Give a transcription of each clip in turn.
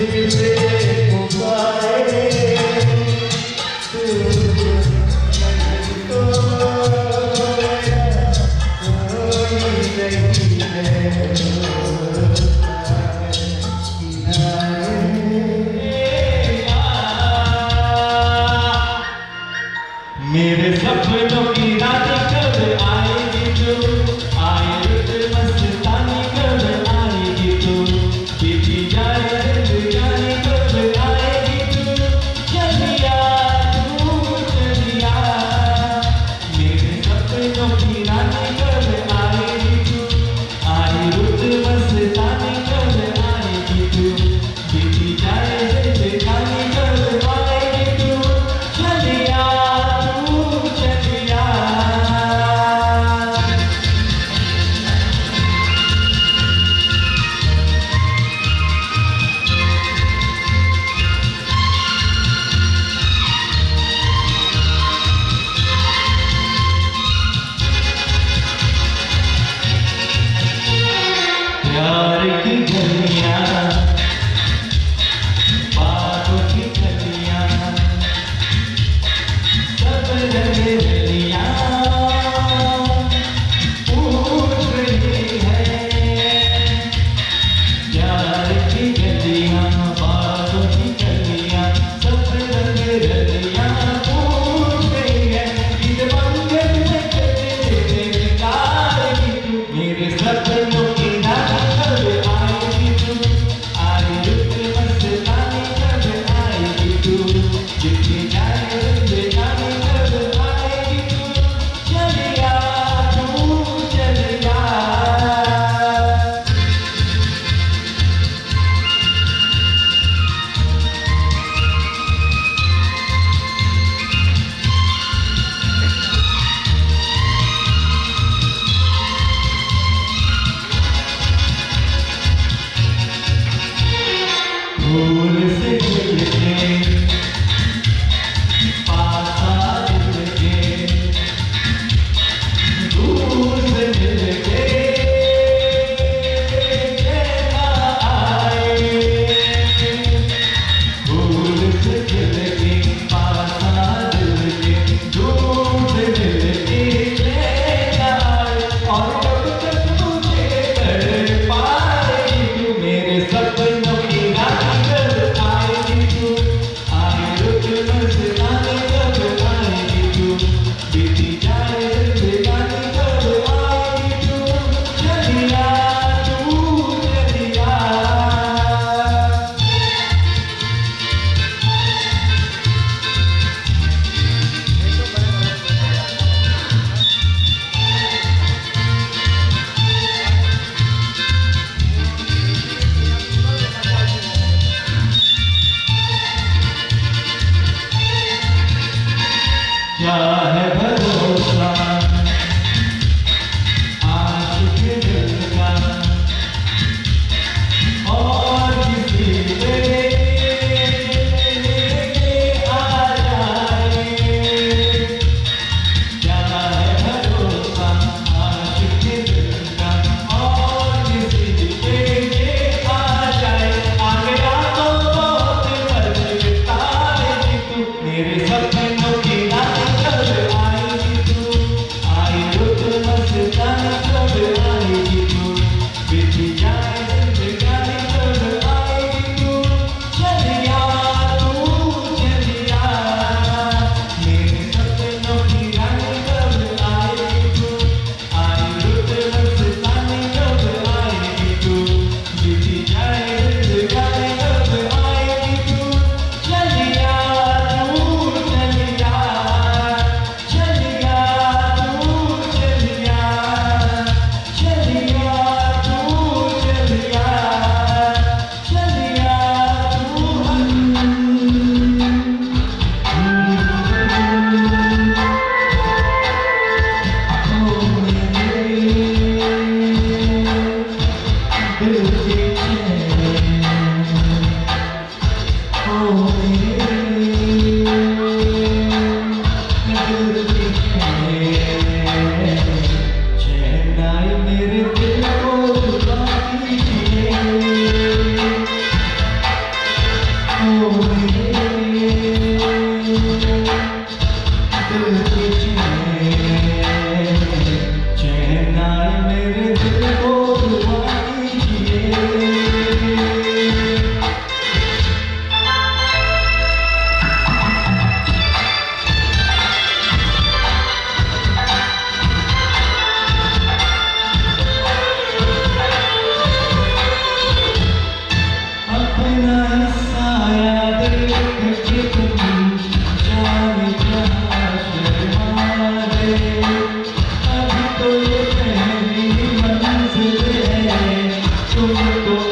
दिल से पुकारे तू तो कोई नहीं है मेरे सपनों की रात कब आएगी तू आए मस्तानी कब आएगी तू बीती जाए जिंदगानी कब आएगी तू चलिया मेरे सपनों की रात कब आएगी तू आए मस्तानी कब आएगी तू बीती जाए जिंदगानी कब आएगी तू चलिया प्यार की गलियां बातों की गलियां सब रंगे रलियां पूछ रही है प्यार की गलियां बातों की गलियां सब रंगे रलियां पूछ रही है ईद मंदिर में तेरे बेकार की तू मेरे सपनों की फूल से खिल के पास आए के दूर से मिल के आए फूल से खिल के पास आए के दूर से मिल के आए और कब तक मुझे कर पाएगी तू मेरे सपनों की क्या है भरोसा आशिक दिल का और किसी पे आ जाए क्या है भरोसा आशिक दिल का और किसी पे आ जाए आगे तो बहुत मरता है तू मेरे सपनों की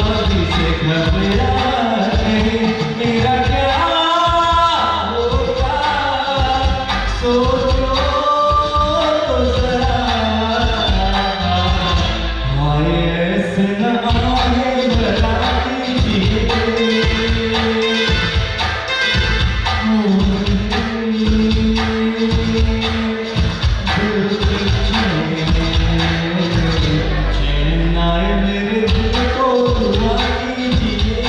अभी से घबरा नहीं, मेरा क्या होगा सोचो तो जरा। हाय ऐसे न आए बता दीजिए, चैन आए मेरे दिल को दुआ कीजिए।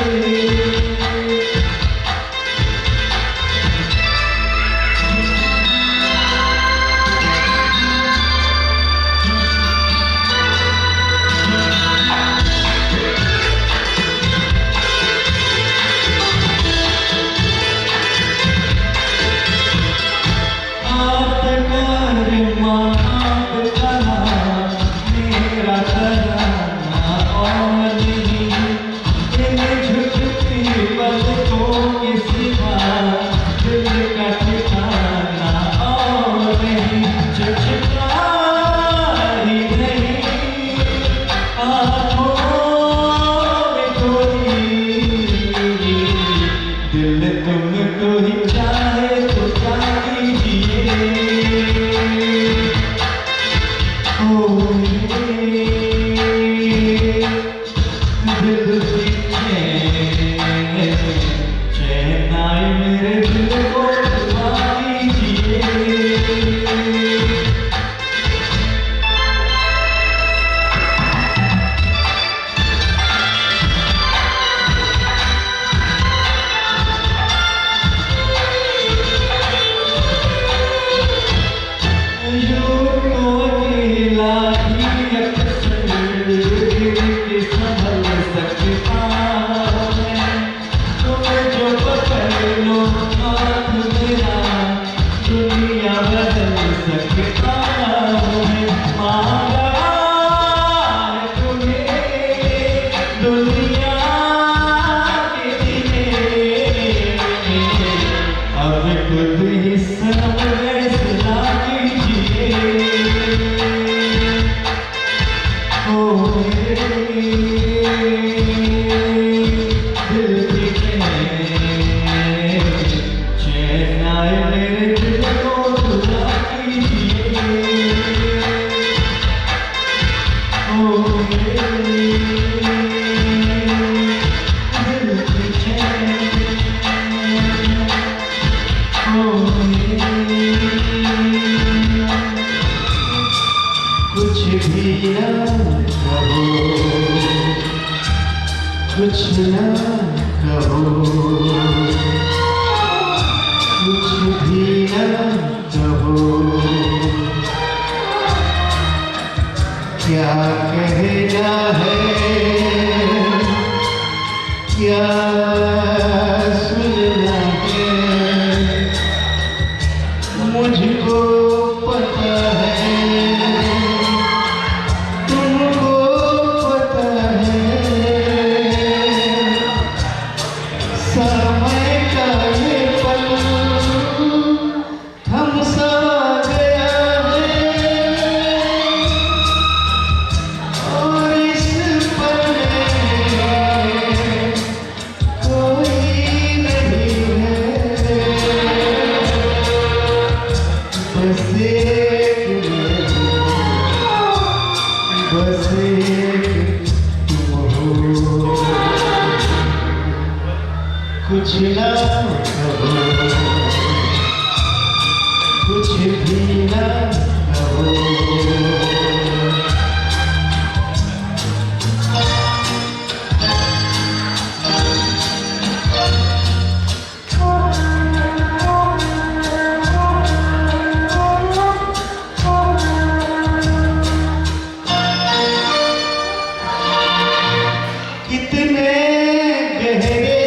आपका रिमा आपका नाम मेरा तराना और नहीं, इन झुकती पलकों के सिवा दिल का ठिकाना और नहीं। झुकता ही नहीं आँखों में कोई, दिल तुमको ही चाहे तो क्या कीजिए। ओ दिल की चैन आए मेरे दिल को दुआ कीजिए। यूं तो अकेला ही अक्सर गिर के संभल सकता है, तुम जो पकड़ लो हाथ मेरा दुनिया बदल सकता है। मांगा है तुम्हें दुनिया के लिए, अब खुद ही सनम फैसला कीजिए। ओ दिल की चैन आए मेरे दिल को दुआ कीजिए। ओ दिल की चैन, कुछ भी ना कहो, कुछ ना कहो, कुछ भी ना कहो, क्या कहना है, क्या सुनना है, मुझको पता है, तुमको पता है। समय का ये पल हम सा गया है, और इस पल में कोई नहीं है, बस एक बस एक तुम हो। कुछ ना कहो, कुछ भी ना कहो, कितने गहरे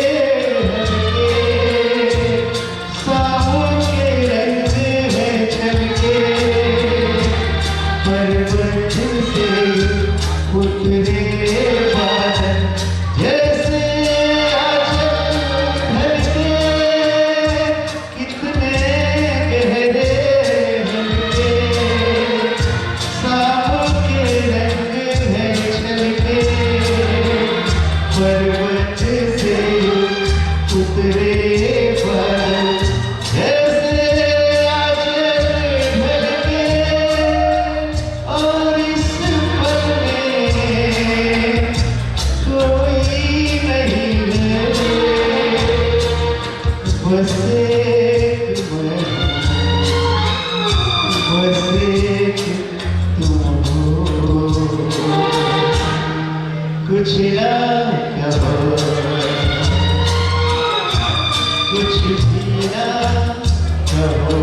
पर्वत से उतरे बादल जैसे आज ढलके और इस पल में कोई नहीं है बस एक मैं बस एक तुम हो कुछ ना कहो कुछ भी ना कहो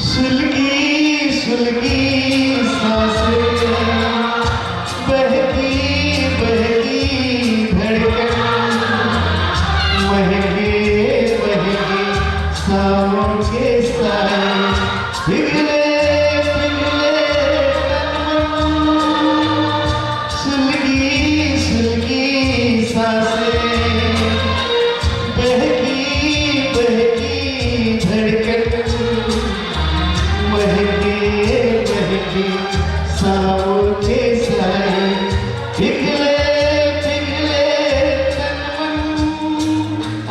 सुलगी सुलगी सांसें बहती बहती धड़कन महके महके सावन के साए पिघले पिघले तन मन सुलगी सुलगी सांसें बहती बहती धड़कन महके महके सावन के साए पिघले पिघले तन मन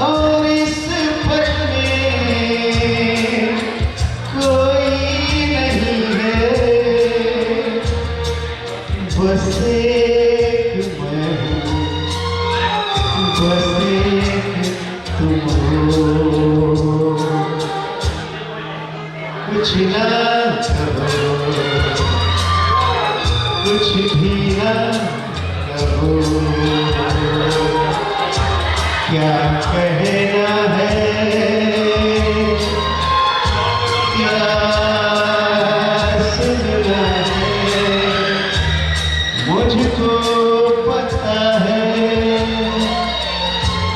और इस पल में कोई नहीं है बस एक मैं हूँ बस एक तुम हो कुछ ना कहो कुछ भी ना कहो क्या कहना है क्या सुनना है मुझको पता है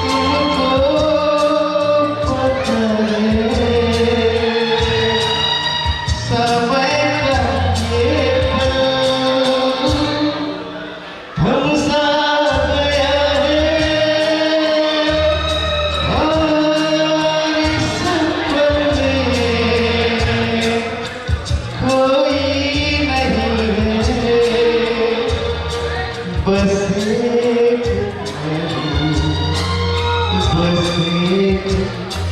तुमको पता है समय का ये पल हम सा गया है और इस पल में कोई नहीं है बस एक मैं हूँ बस एक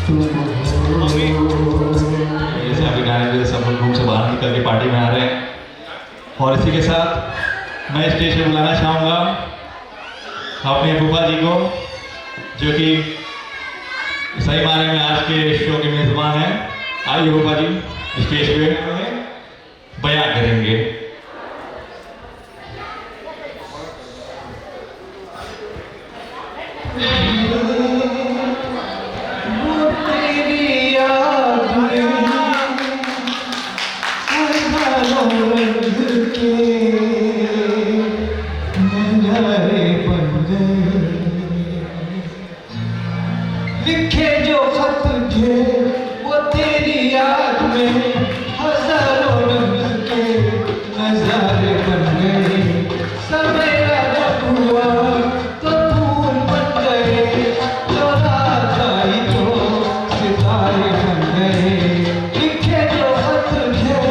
तुम हो जैसे अभी गाने जैसे सब लोग रूम से बाहर निकल के पार्टी में आ रहे हैं और इसी के साथ मैं स्टेज पे बुलाना चाहूँगा अपने फूफा जी को जो कि सही मायने में आज के शो के मेजबान हैं। आइए फूफा जी स्टेज पे बयां करेंगे। तेरी याद में हजारों रंग के नजारे बन गए लिखे जो खत थे वो तेरी याद में हजारों रंग के नजारे बन गए सवेरा जब हुआ तो फूल बन गए जो रात आई तो सितारे बन गए लिखे जो खत थे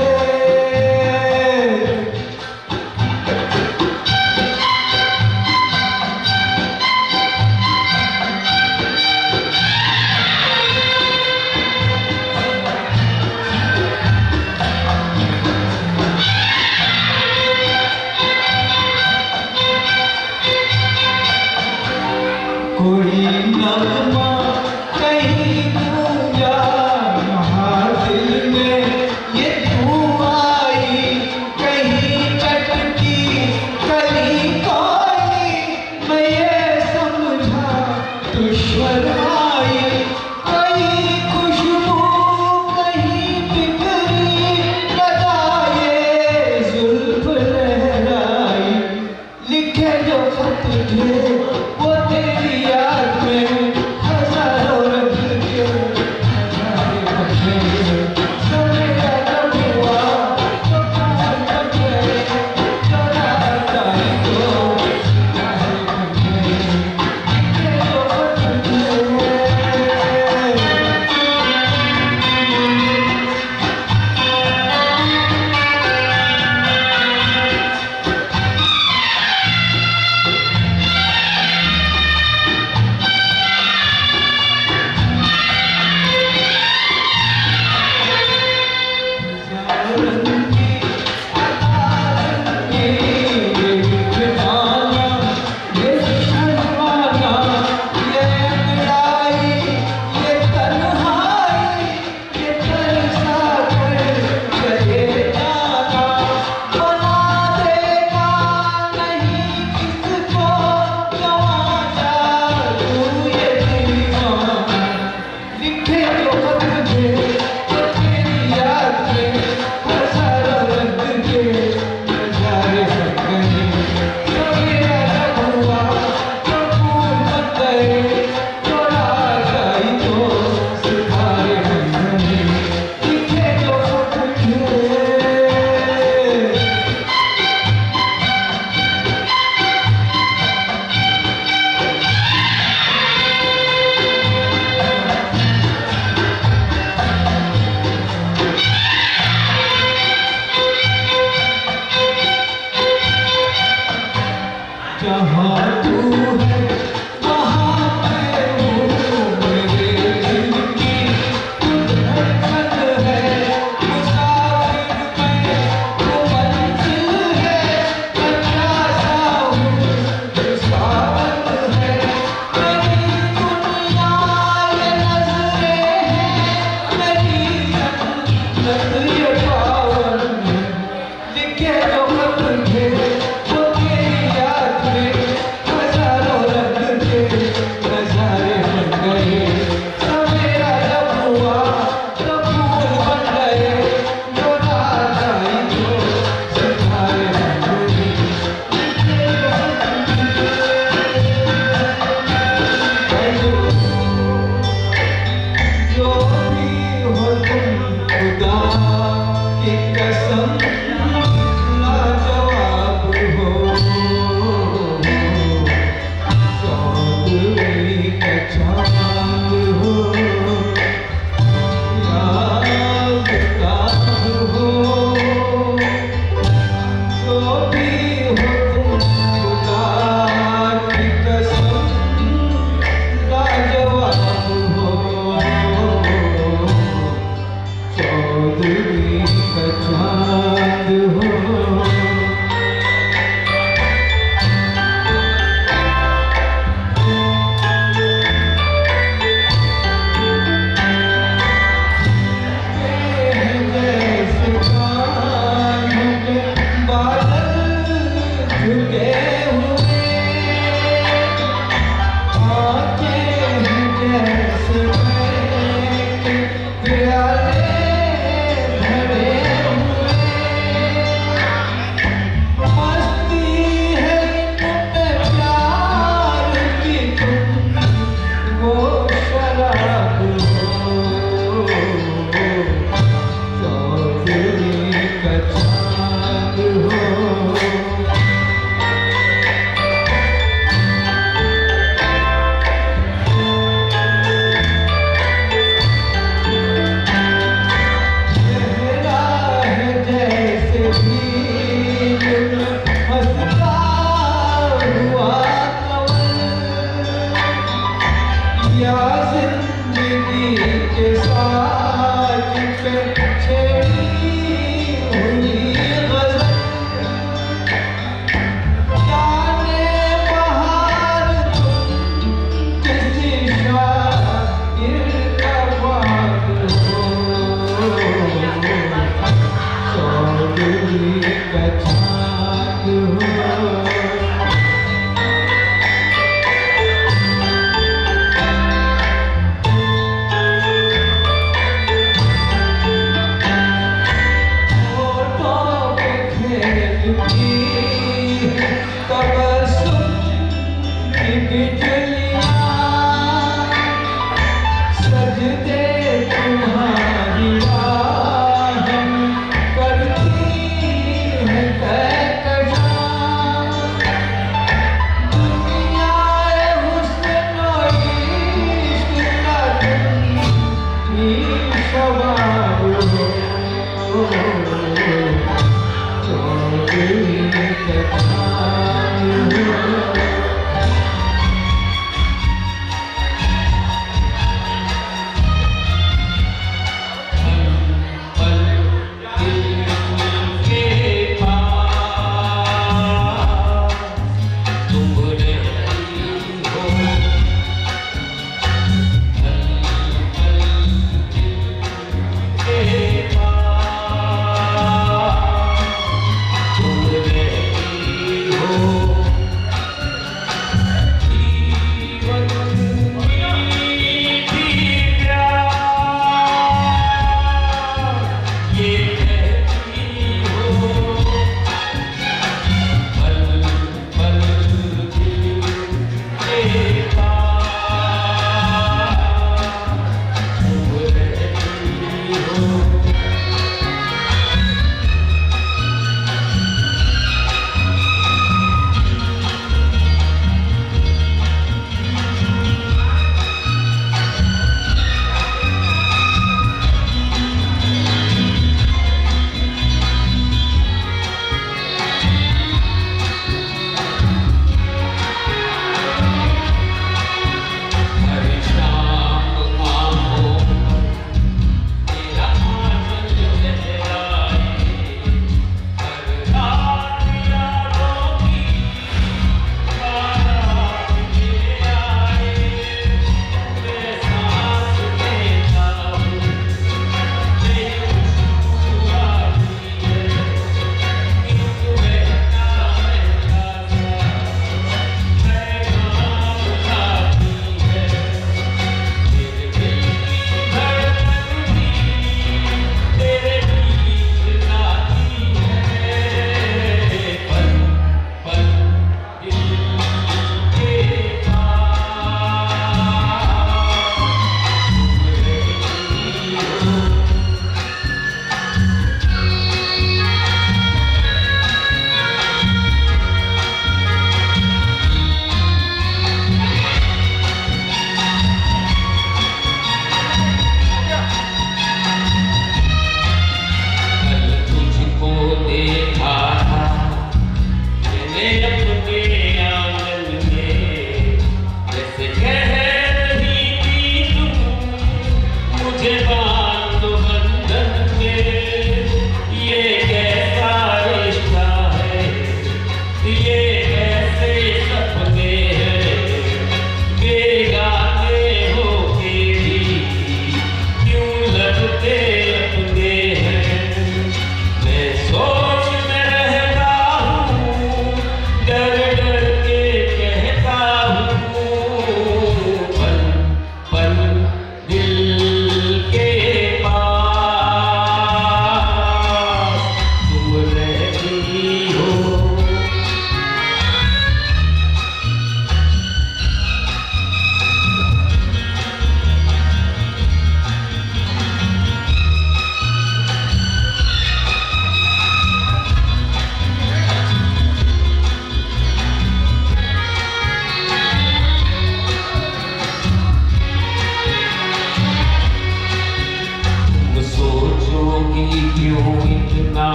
कोई नगमा कहीं गूंजा यहाँ दिल में ये तू आई कहीं चटकी कली कोई मैं ये समझा दुश्मन आई कहीं खुशबू कहीं बिखरी लगाए जुल्फ लहराई लिखे जो खत थे वो तेरी या जिंदगी के साथ पे छेड़ी हुई गजल जाने बहार तुम किसी शायर का बाग हो चौधरी का छाग हो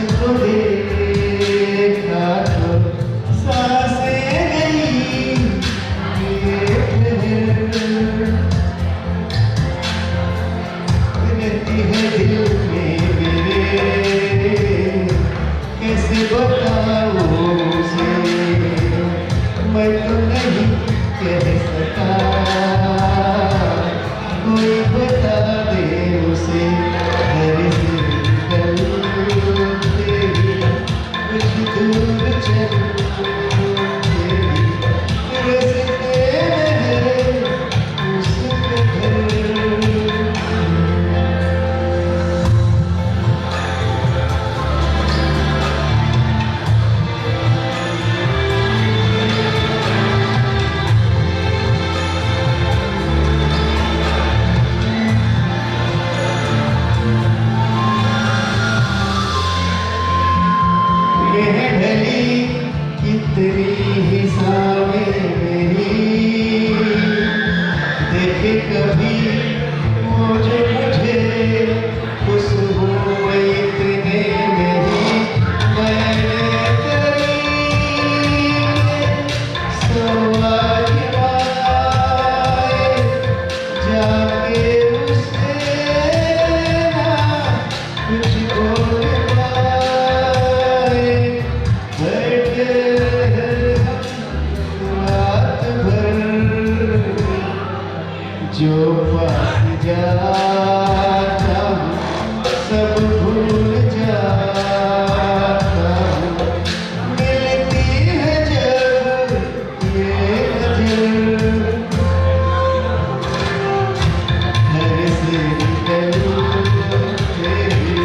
तुझको देखा तो सांसें गई रहती है दिल में मेरे, कैसे बताऊं उसे, मैं तो नहीं कह सका, कोई बता दे उसे। घर से निकल तेरी कुछ दूर चल तेरी रस्ते में है उसका घर। यह ढली कितनी ही सावे मेरी, देखे कभी मुझे खुशबू इतने मेरी मैंने करी सवाल आए जाके उससे ना कुछ बोल पाए। बैठे रात भर जो पास जाता हूँ सब भूल जाता हूँ। मिलती है जब ये नजर, घर से निकल तेरी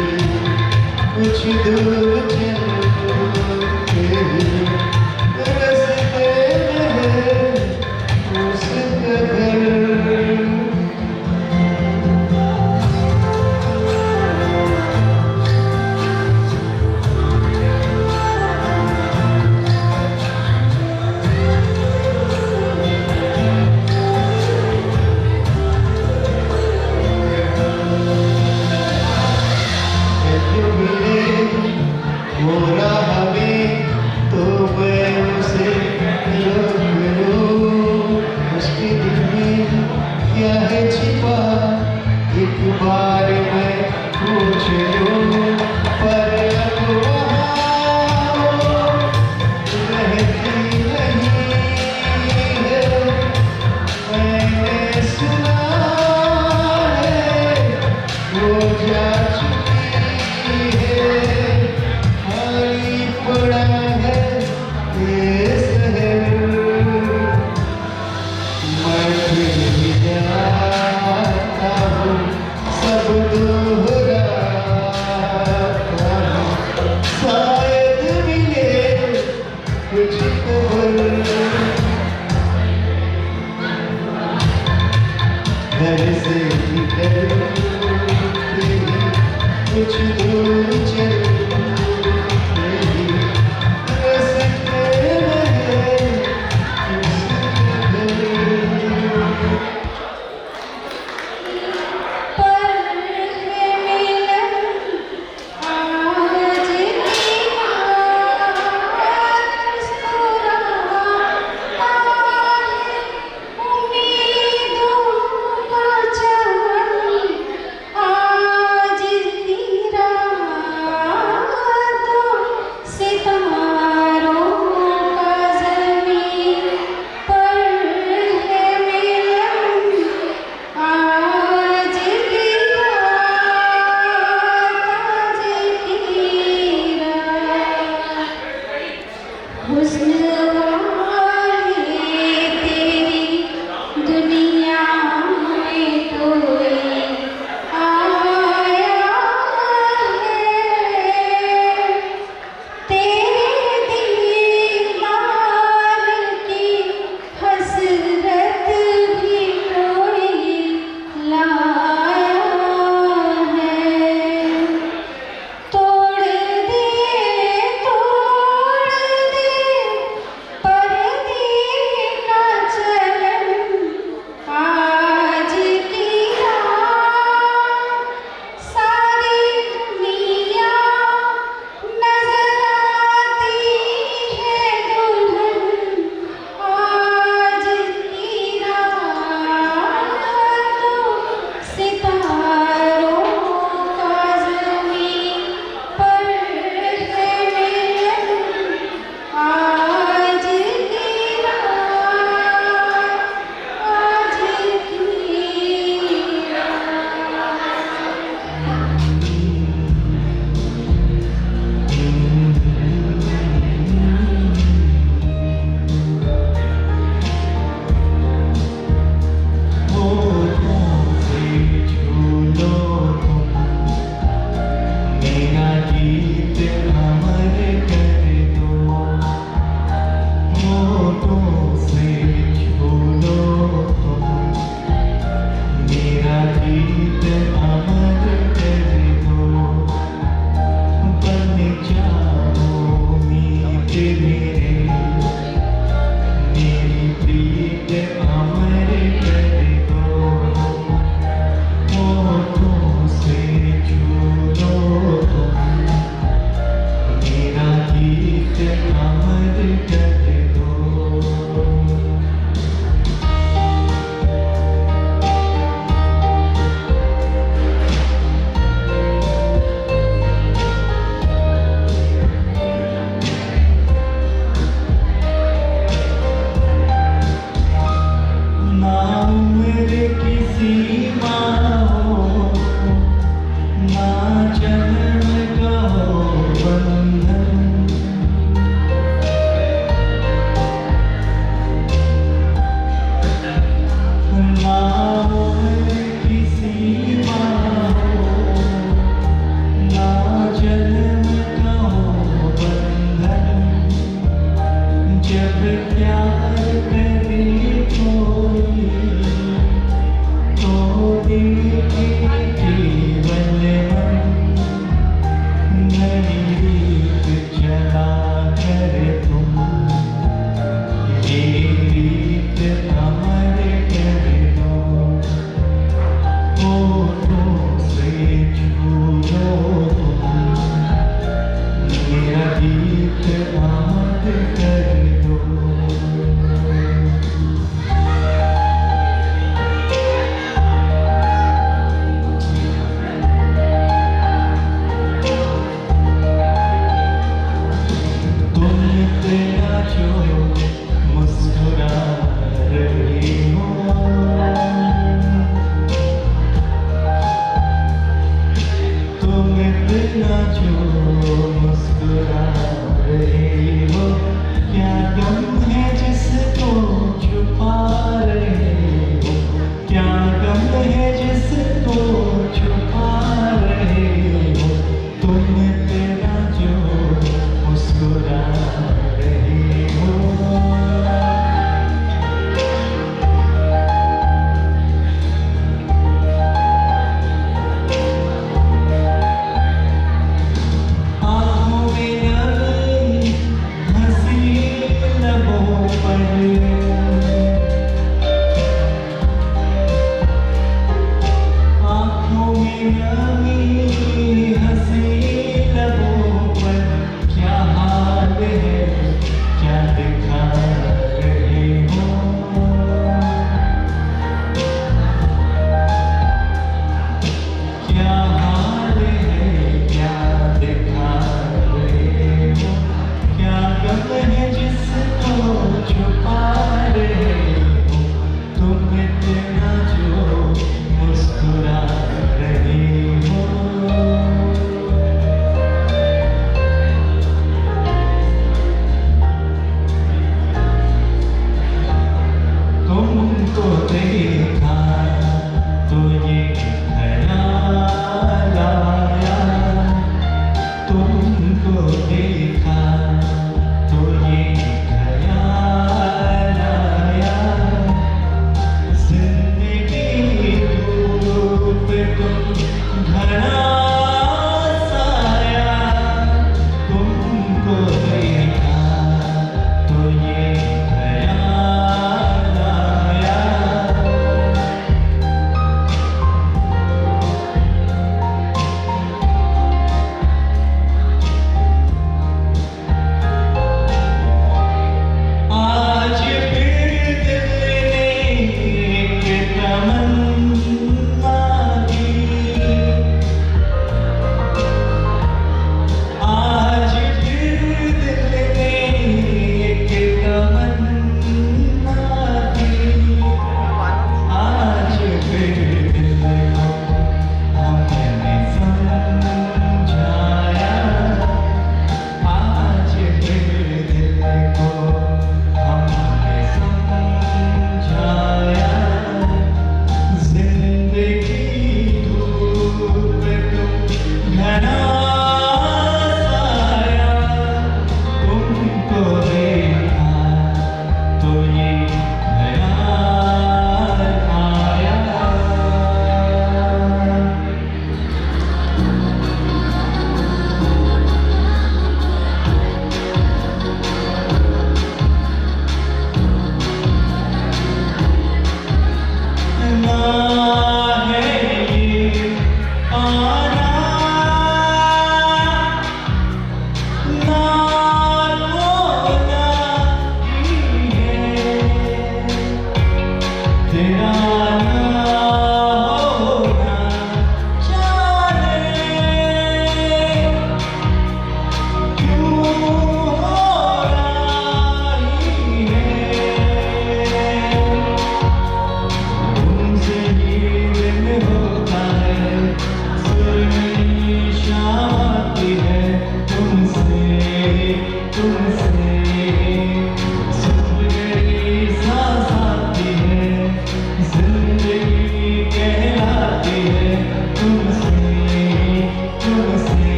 कुछ दूर चल तेरी रस्ते में है उसका घर। जो मिले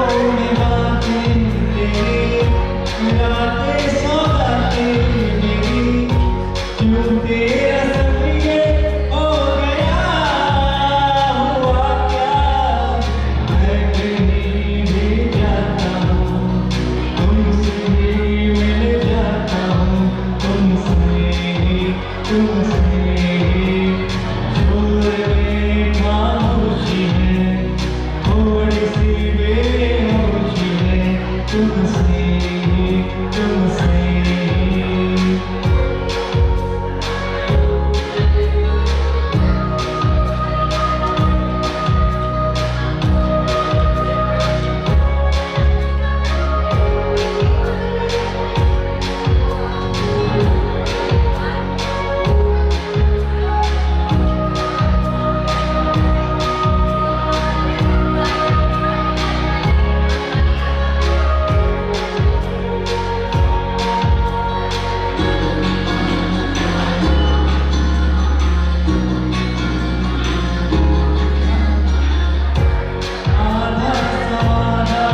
में बातें तेरी, रातें सौगातें मेरी, क्यों तेरा संग ये हो गया, हुआ क्या? मैं कहीं भी जाता हूँ, तुमसे ही मिल जाता हूँ, तुमसे ही शोर में खामोशी है, थोड़ी सी बेहोशी है, तुमसे ही आधा सवादा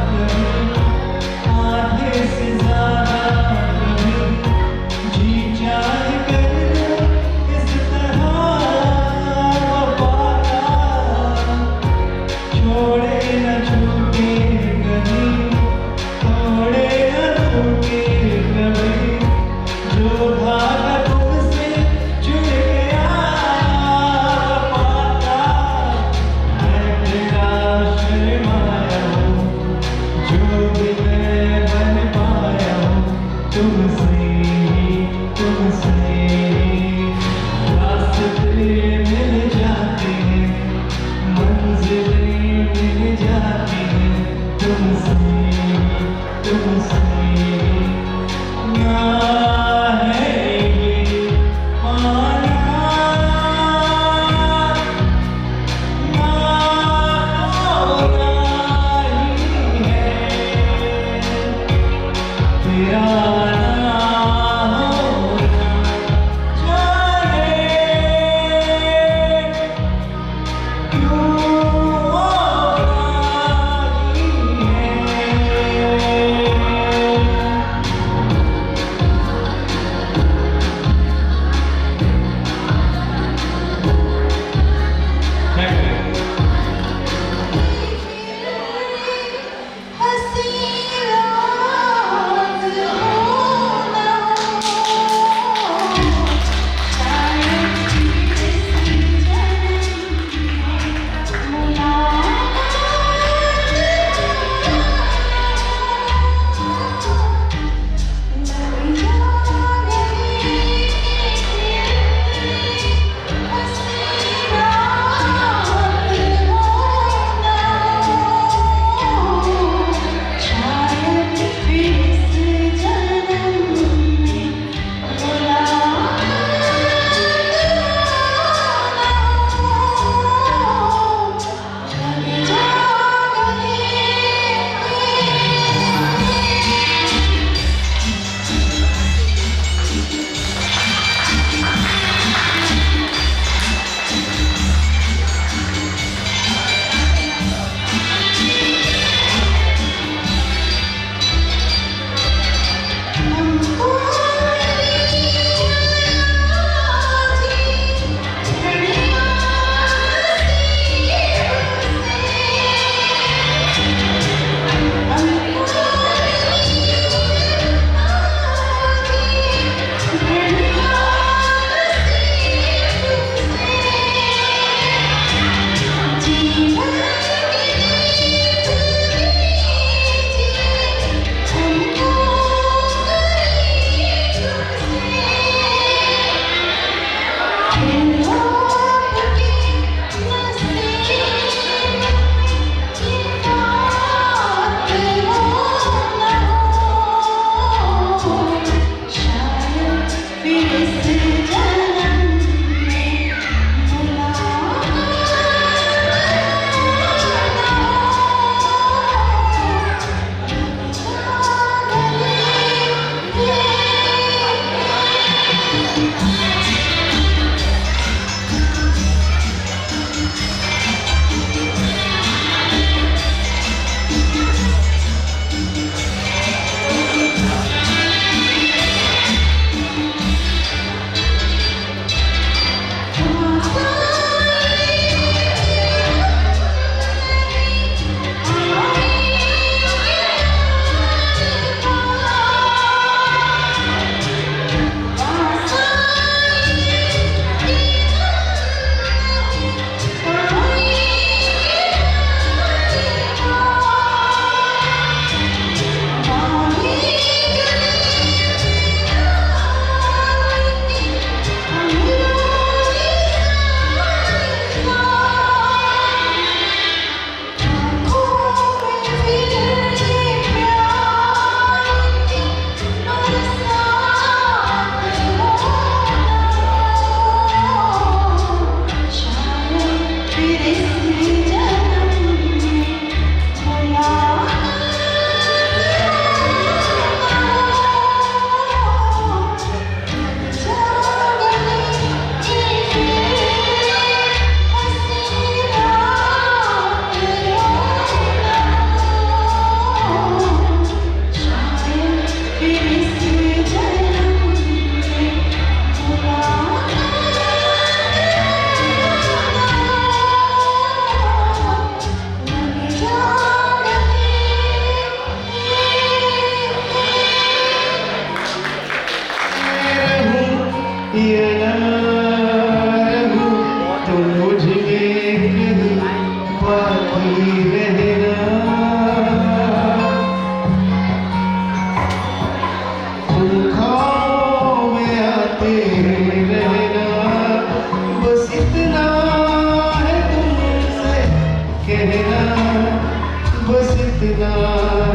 कभी, आधे से ज्यादा कभी, जी चाहे कर लो इस तरह वफा का, छोड़े न छूटे कभी, तोड़े न टूटे कभी, जो धागा तुमसे जुड़ गया वफा का, मैं तेरा शर्माया हूँ, जो भी मैं बन पाया हूँ, तुमसे ही रास्ते मिल जाते हैं, मंजिलें मिल जाती हैं, तुमसे ना है ये माना, ना होना ही है, तेरा ना होना, जाने क्यों होना ही है।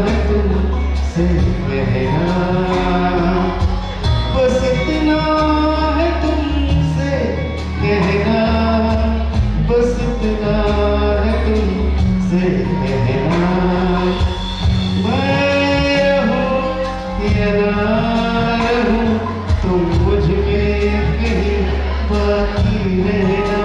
है तुमसे कहना, बस इतना है तुमसे कहना, बस इतना है तुमसे कहना। मैं रहूं या ना रहूं, तुम मुझ में कहीं बाकी रहना।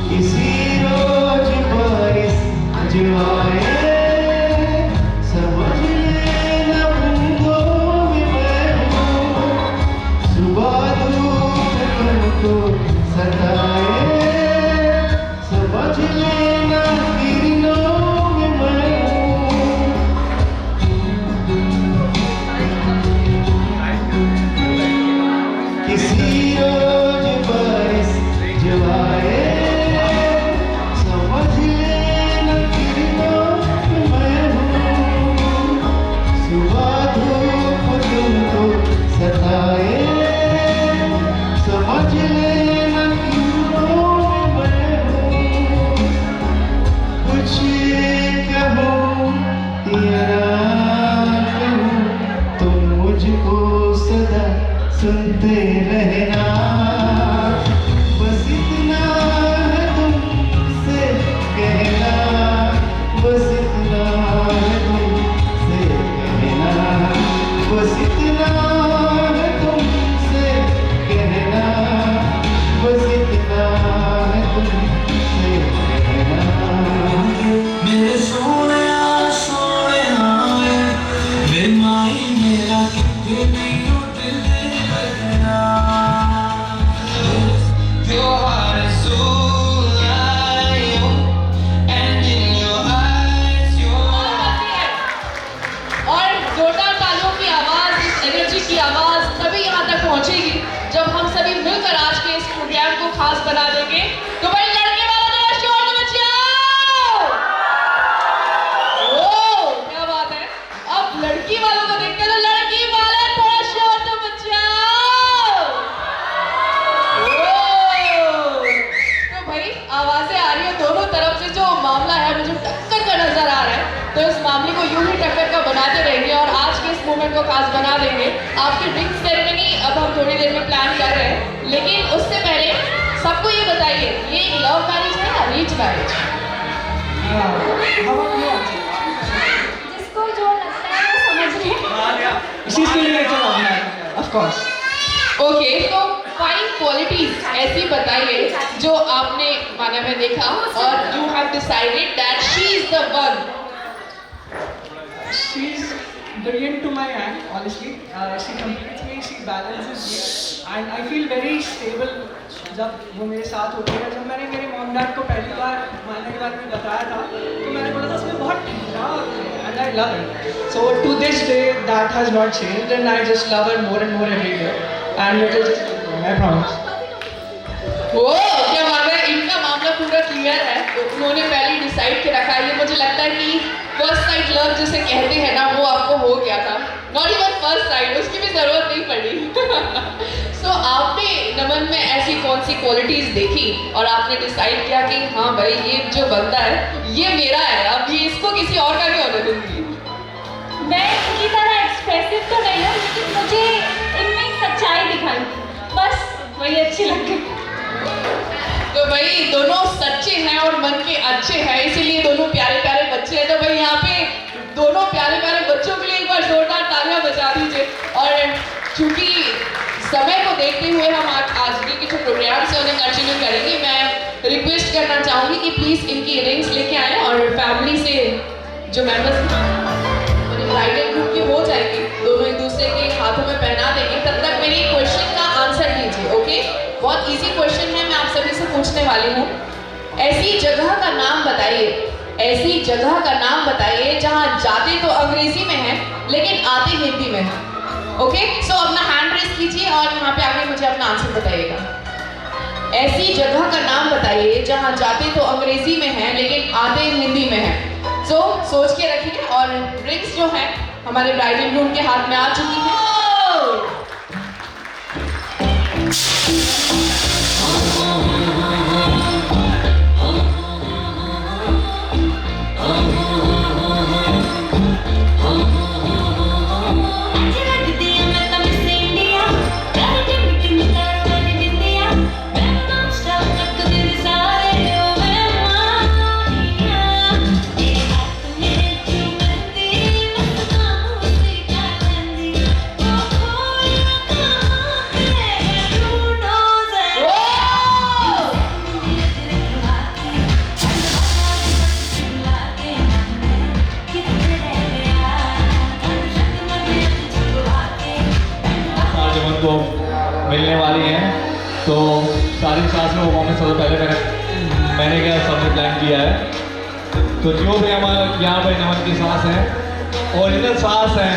किसी रोज बारिश जो आए, समझ लेना बूंदों में मैं हूँ। सुबह धूप तुमको सताए, समझ लेना किरणों में मैं हूँ। किसी रोज बारिश जो आए, समझ लेना किरणों में मैं हूँ। सुबह धूप तुमको सताए, समझ लेना किरणों में मैं हूँ। कुछ कहूँ या ना कहूँ, तुम मुझको सदा सुनते रहना। बस इतना है तुमसे कहना, बस इतना है तुमसे कहना, बस इतना है तुमसे कहना, बस इतना है तुमसे कहना। मेरे सोने सोने वे माई मेरा कितने भी उठ दे लगना। Your heart is so light and in your eyes और जोरदार तालियों की आवाज, इस एनर्जी की आवाज तभी यहाँ तक पहुँचेगी जब हम सभी मिलकर आज के इस प्रोग्राम को खास बना देंगे। तो भाई लड़के वाला जरा शोर से मचाओ। ओह क्या बात है। अब लड़की वालों को देखते हैं तो लड़की वाले थोड़ा शोर से मचाओ। ओह तो भाई आवाजें आ रही है दोनों तरफ से। जो मामला है मुझे टक्कर का नजर आ रहा है, तो इस मामले को यूं ही टक्कर का बनाते रहेंगे और आज के इस मोमेंट को खास बना देंगे। आपकी ड्रिंक सेरेमनी अब हम थोड़ी देर में प्लान कर रहे हैं, लेकिन उससे पहले सबको ये बताइए, ये एक लव मैरिज है या अरेंज मैरिज? जिसको जो लगता है वो समझ ले। इसी के लिए तो लव है, ऑफ कोर्स। ओके तो फाइन क्वालिटीज ऐसी बताइए जो आपने माना में देखा और you have decided that she is the one. She's brilliant to my hand, honestly. She completes me, she balances me, and I feel very stable जब वो मेरे साथ होती है। जब मैंने मेरे मॉम डैड को पहली बार मानने के बारे में बताया था, तो मैंने बोला था उसमें बहुत ठंडा and I love it. So to this day, that has not changed, and I just love her more and more every day. And it is, I promise. ओ क्या बात है, इनका मामला पूरा क्लियर है। तो उन्होंने पहले डिसाइड के रखा है। ये मुझे लगता है कि फर्स्ट साइड लव जिसे कहते हैं ना, वो आपको हो गया था। नॉट इवन फर्स्ट साइड, उसकी भी जरूरत नहीं पड़ी। सो आपने नमन में ऐसी कौन सी क्वालिटीज देखी और आपने डिसाइड किया कि हाँ भाई ये जो बंदा है ये मेरा है, अब ये इसको किसी और का नहीं होने दूंगी? मैं इनकी तरह एक्सप्रेसिव तो नहीं हूँ, लेकिन मुझे इनमें एक सच्चाई दिखाई, बस वही अच्छी लग गई। तो भाई दोनों सच्चे हैं और मन के अच्छे हैं, इसीलिए दोनों प्यारे प्यारे बच्चे हैं। तो भाई यहाँ पे दोनों प्यारे प्यारे बच्चों के लिए एक बार जोरदार तालियां बजा दीजिए। और चूंकि समय को देखते हुए हम आज के जो प्रोग्राम से उन्हें कंटिन्यू करेंगे, मैं रिक्वेस्ट करना चाहूँगी कि प्लीज़ इनकी रिंग्स लेके आएँ और फैमिली से जो मेंबर्स ब्राइडल ग्रुप की हो जाएगी, दोनों एक दूसरे के हाथों में पहना देंगे। तब तक मेरी क्वेश्चन का आंसर दीजिए। ओके, बहुत इजी क्वेश्चन है, मैं आप सभी से पूछने वाली हूँ। ऐसी जगह का नाम बताइए, ऐसी जगह का नाम बताइए जहाँ जाते तो अंग्रेजी में है लेकिन आते हिंदी में है। ओके, सो अपना हैंड रेस कीजिए और यहाँ पे आके मुझे अपना आंसर बताइएगा। ऐसी जगह का नाम बताइए जहाँ जाते तो अंग्रेजी में है लेकिन आते हिंदी में है। सो सोच के रखिए और रिंग्स जो है हमारे ब्राइडल ग्रूम के हाथ में आ चुकी है। को मिलने वाली हैं, तो सारी सांस में वो मोमेंट सबसे पहले मैंने क्या सबने प्लान किया है। तो जो भी हमारे यहाँ पर नमन की सांस है, ओरिजिनल सांस है,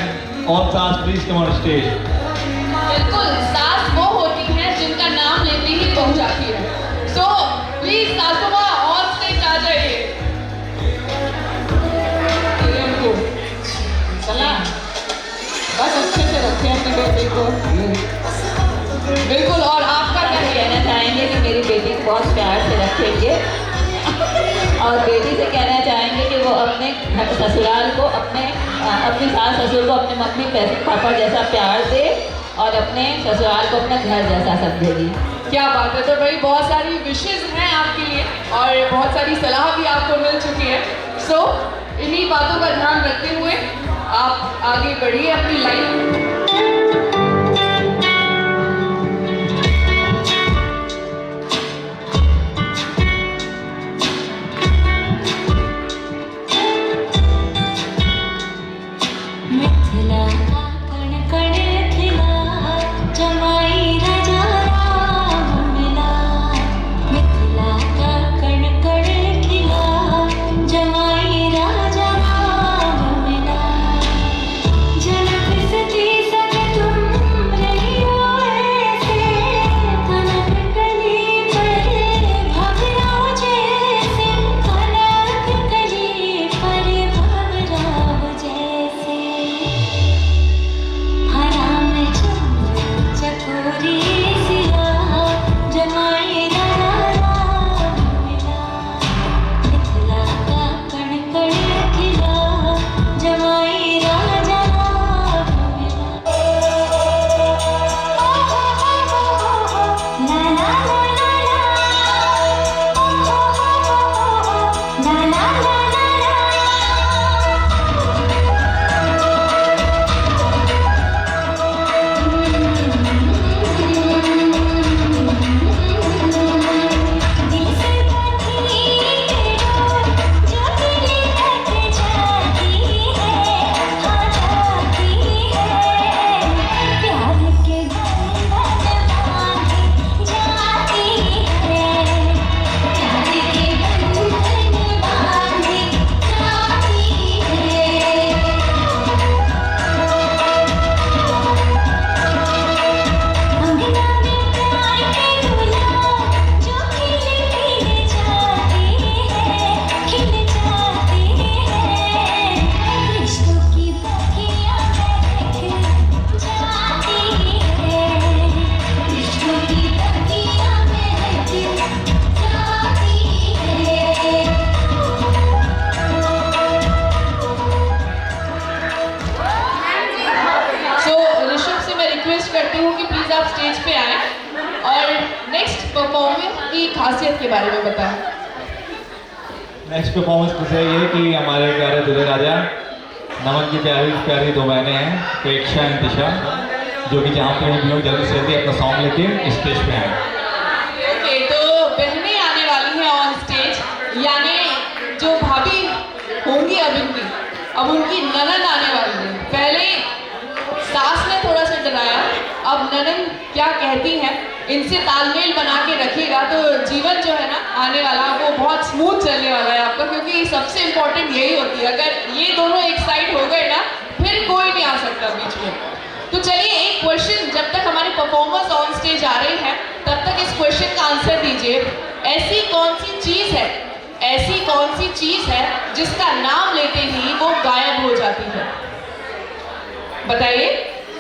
और सांस प्लीज कम ऑन स्टेज। बिल्कुल, सांस वो होती है जिनका नाम लेते ही पहुंच जाती है। सो प्लीज सासुमा ऑन स्टेज आ जाइए। चला, बस अच्छे से रखें अपने बेटे को। बिल्कुल, और आपका क्या कहना चाहेंगे कि मेरी बेटी को बहुत प्यार से रखेंगे और बेटी से कहना चाहेंगे कि वो अपने ससुराल को अपनी सास ससुर को अपने मम्मी पापा जैसा प्यार दे और अपने ससुराल को अपना घर जैसा समझेगी। क्या बात है। तो भाई बहुत सारी विशेष हैं आपके लिए और बहुत सारी सलाह भी आपको मिल चुकी है। सो इन्हीं बातों का ध्यान रखते हुए आप आगे बढ़िए अपनी लाइफ। खासियत के बारे में बताएं। नेक्स्ट परफॉर्मेंस कुछ है ये कि हमारे प्यारे दूल्हे राजा नमन की प्यारी प्यारी दो बहनें हैं, प्रेक्षा एंड दिशा, जो कि जहाँ पे भी लोग जल्दी से जल्दी अपना सॉन्ग लेके स्टेज पे आए। ओके, तो बहनें आने वाली हैं ऑन स्टेज, यानी जो भाभी होंगी अब उनकी ननद आने वाली है। पहले सास ने थोड़ा सा डराया, अब ननद क्या कहती हैं इनसे तालमेल बना के रखिएगा तो जीवन जो है ना आने वाला वो बहुत स्मूथ चलने वाला है आपका, क्योंकि सबसे इम्पोर्टेंट यही होती है। अगर ये दोनों एक साइड हो गए ना फिर कोई नहीं आ सकता बीच में। तो चलिए क्वेश्चन जब तक हमारे परफॉर्मर्स ऑन स्टेज आ रहे हैं तब तक इस क्वेश्चन का आंसर दीजिए। ऐसी कौन सी चीज है, ऐसी कौन सी चीज है जिसका नाम लेते ही वो गायब हो जाती है? बताइए,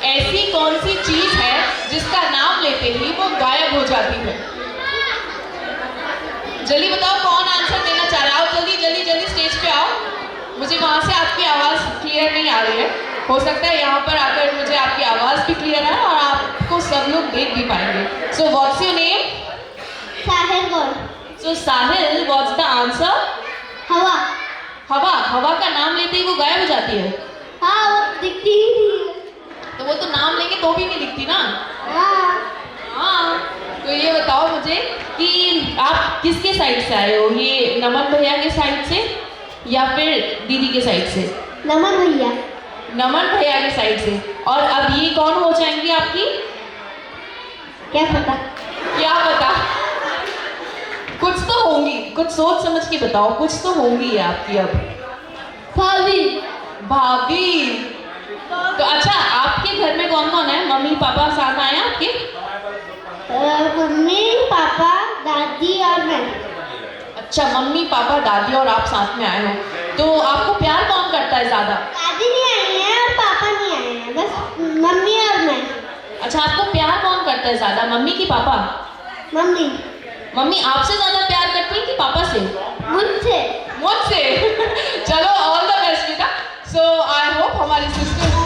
ऐसी कौन सी चीज है जिसका नाम लेते ही वो गायब हो जाती है? जल्दी बताओ कौन आंसर देना चाह रहा है। आओ जल्दी जल्दी जल्दी स्टेज पे आओ। मुझे वहां से आपकी आवाज क्लियर नहीं आ रही है। हो सकता है यहाँ पर आकर मुझे आपकी आवाज भी क्लियर है और आपको सब लोग देख भी पाएंगे। So what's your name? Sahil Gaur. So Sahil, what's the answer? हवा। हवा। हवा का नाम लेते ही वो गायब हो जाती है? हाँ, वो दिखती ही नहीं है। तो वो तो नाम लेंगे तो भी नहीं दिखती ना। हाँ। तो ये बताओ मुझे कि आप किसके साइड से आए हो? ये नमन भैया के साइड से या फिर दीदी के साइड से? नमन भैया। नमन भैया के साइड से। और अब ये कौन हो जाएंगी आपकी? क्या पता। क्या पता, कुछ तो होंगी, कुछ सोच समझ के बताओ, कुछ तो होंगी आपकी अब। भाभी। भाभी। तो अच्छा, आपके घर में कौन कौन है? मम्मी पापा साथ आए हैं आपके? मम्मी पापा दादी और मैं। अच्छा, मम्मी पापा दादी और आप साथ में आए हो। तो आपको प्यार कौन करता है ज्यादा? दादी नहीं आई है और पापा नहीं आए हैं, बस मम्मी और मैं। अच्छा, आपको प्यार कौन करता है ज्यादा, मम्मी की पापा? मम्मी। मम्मी आपसे ज्यादा प्यार करती है कि पापा से? मुझसे। मुझसे। चलो, ऑल द बेस्ट बेटा। सो आई होप हमारी सिस्टर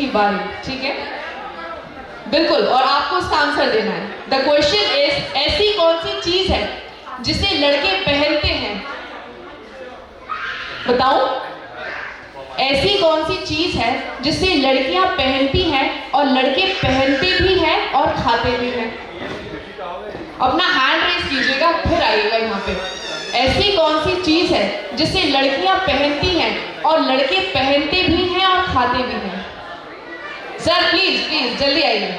बारी, ठीक है? बिल्कुल, और आपको उसका आंसर देना है। द क्वेश्चन इज, ऐसी कौन सी चीज है जिसे लड़के पहनते हैं? बताओ, ऐसी कौन सी चीज है जिसे लड़कियां पहनती हैं और लड़के पहनते भी हैं और खाते भी हैं? अपना हैंड रेस कीजिएगा, फिर आइएगा यहाँ पे। ऐसी कौन सी चीज है जिसे लड़कियां पहनती हैं और लड़के पहनते भी हैं और खाते भी हैं? सर प्लीज प्लीज जल्दी आइए।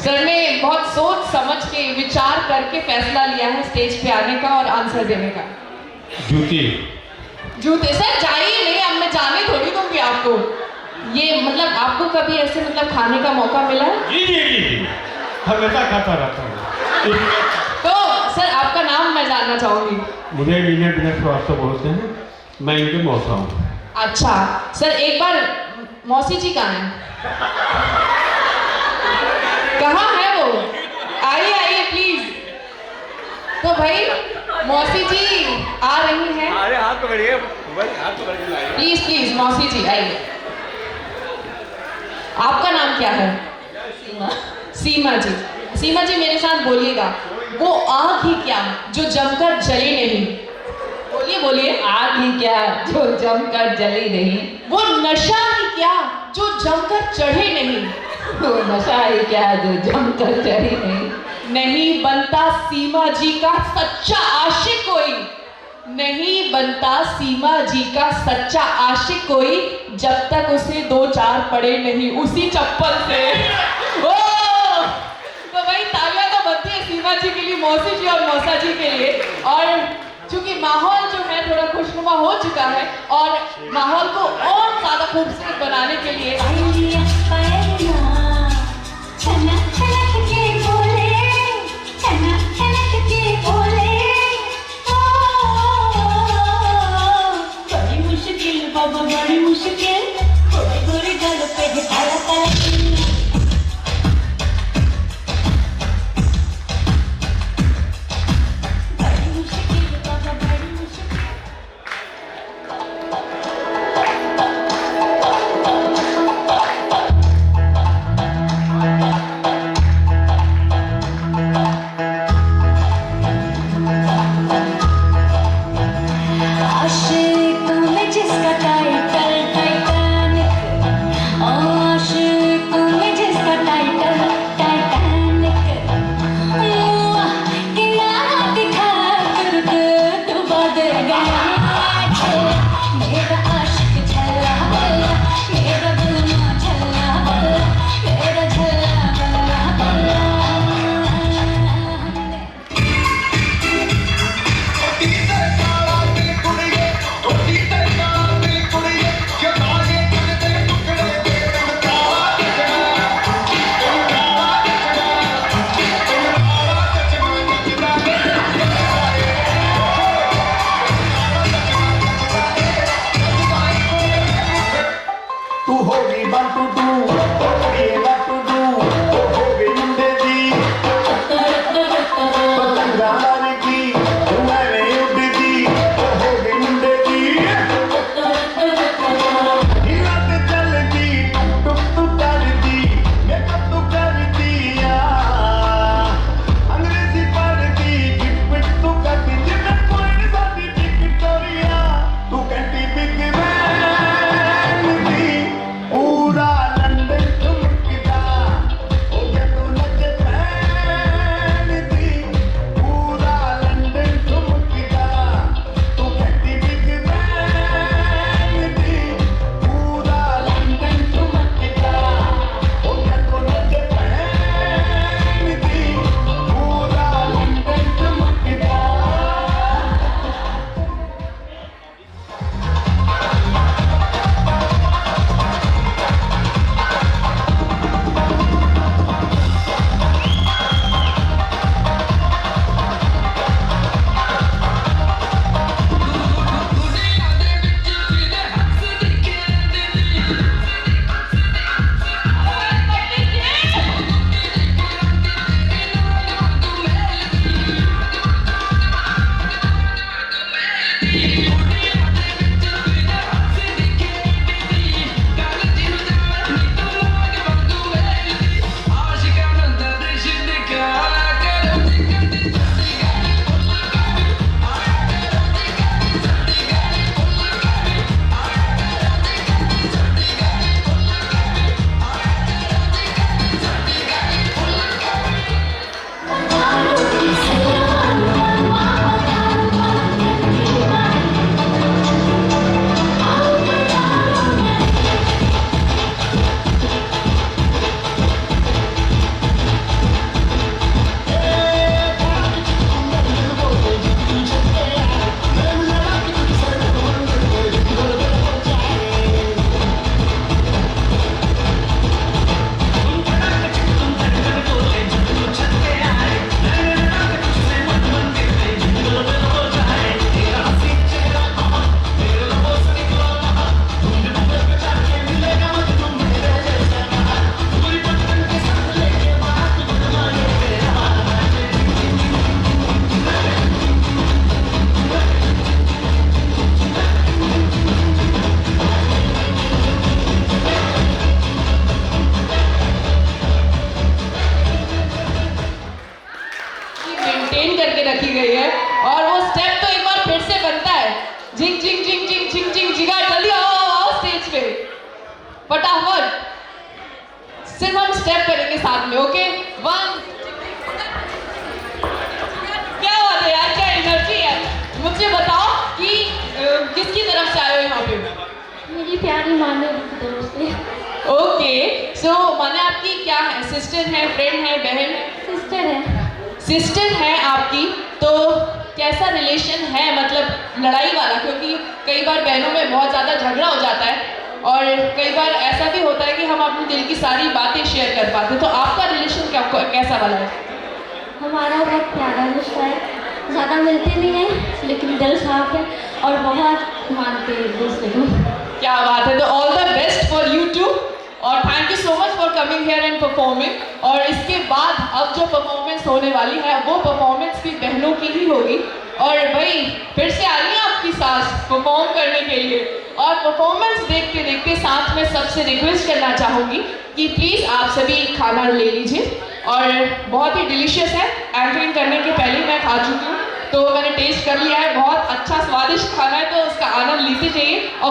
सर ने बहुत सोच समझ के विचार करके फैसला लिया है स्टेज पे आने का और आंसर देने का। जूती। जूते? सर जाइए, नहीं अब मैं जाने थोड़ी दूंगी आपको। ये मतलब आपको कभी ऐसे मतलब खाने का मौका मिला है? जी जी जी, हमेशा खाता रहता हूँ। तो सर आपका नाम मैं जानना चाहूंगी। मुझे विनय विनय श्रीवास्तव बोलते हैं, मैं इनके मौसा हूँ। अच्छा सर, एक बार मौसी जी कहाँ हैं? कहाँ है वो? आइए आइए प्लीज। तो भाई मौसी जी आ रही हैं। अरे हाथ पकड़िए, प्लीज प्लीज मौसी जी आइए। आपका नाम क्या है? सीमा जी। सीमा जी मेरे साथ बोलिएगा, वो आग ही क्या जो जमकर जले नहीं? बोलिए बोलिए। आग ही क्या जो जमकर जली नहीं, वो नशा ही क्या जो जमकर चढ़े नहीं? वो नशा ही क्या जो जमकर चढ़ी नहीं। नहीं बनता सीमा जी का सच्चा आशिक कोई, नहीं बनता सीमा जी का सच्चा आशिक कोई, जब तक उसे 2-4 पड़े नहीं उसी चप्पल से। ओ! तो भाई तालियां तो बनती है सीमा जी के लिए, मौसी जी और मौसा जी के लिए। और चूंकि माहौल जो है थोड़ा खुशनुमा हो चुका है और माहौल को और ज्यादा खूबसूरत बनाने के लिए बड़ी मुश्किल गोरे गल पे काला काला आशिक जिंग जिंग जिंग जिंग जिंग जिंग जिगर जल्दी आओ स्टेज पे फटाफट। सिर्फ हम स्टेप करेंगे साथ में, ओके? 1 क्या बात है यार, क्या एनर्जी है। मुझे बताओ कि किसकी तरफ से आए हो यहाँ पे? मेरी प्यारी माने की तरफ से। ओके, सो माने आपकी क्या है, सिस्टर है, फ्रेंड है, बहन? सिस्टर है। सिस्टर है आपकी, तो कैसा रिलेशन है, मतलब लड़ाई वाला? क्योंकि कई बार बहनों में बहुत ज़्यादा झगड़ा हो जाता है और कई बार ऐसा भी होता है कि हम अपने दिल की सारी बातें शेयर कर पाते हैं। तो आपका रिलेशन कैसा वाला है? हमारा बहुत प्यारा रिश्ता है, ज़्यादा मिलते नहीं हैं लेकिन दिल साफ है और बहुत मानते हैं एक दूसरे को। क्या बात है। तो all the best for you too और thank you so much for coming here and performing. और इसके बाद अब जो परफॉर्मेंस होने वाली है वो परफॉर्मेंस भी बहनों की ही होगी। और भाई फिर से आ रही है आपकी सास परफॉर्म करने के लिए और परफॉर्मेंस देखते देखते साथ में सबसे रिक्वेस्ट करना चाहूँगी कि प्लीज़ आप सभी खाना ले लीजिए। और बहुत ही डिलीशियस है, एंकरिंग करने के पहले मैं खा चुकी हूँ तो मैंने टेस्ट कर लिया है, बहुत अच्छा स्वादिष्ट खाना है, तो उसका आनंद लेते जाइए। और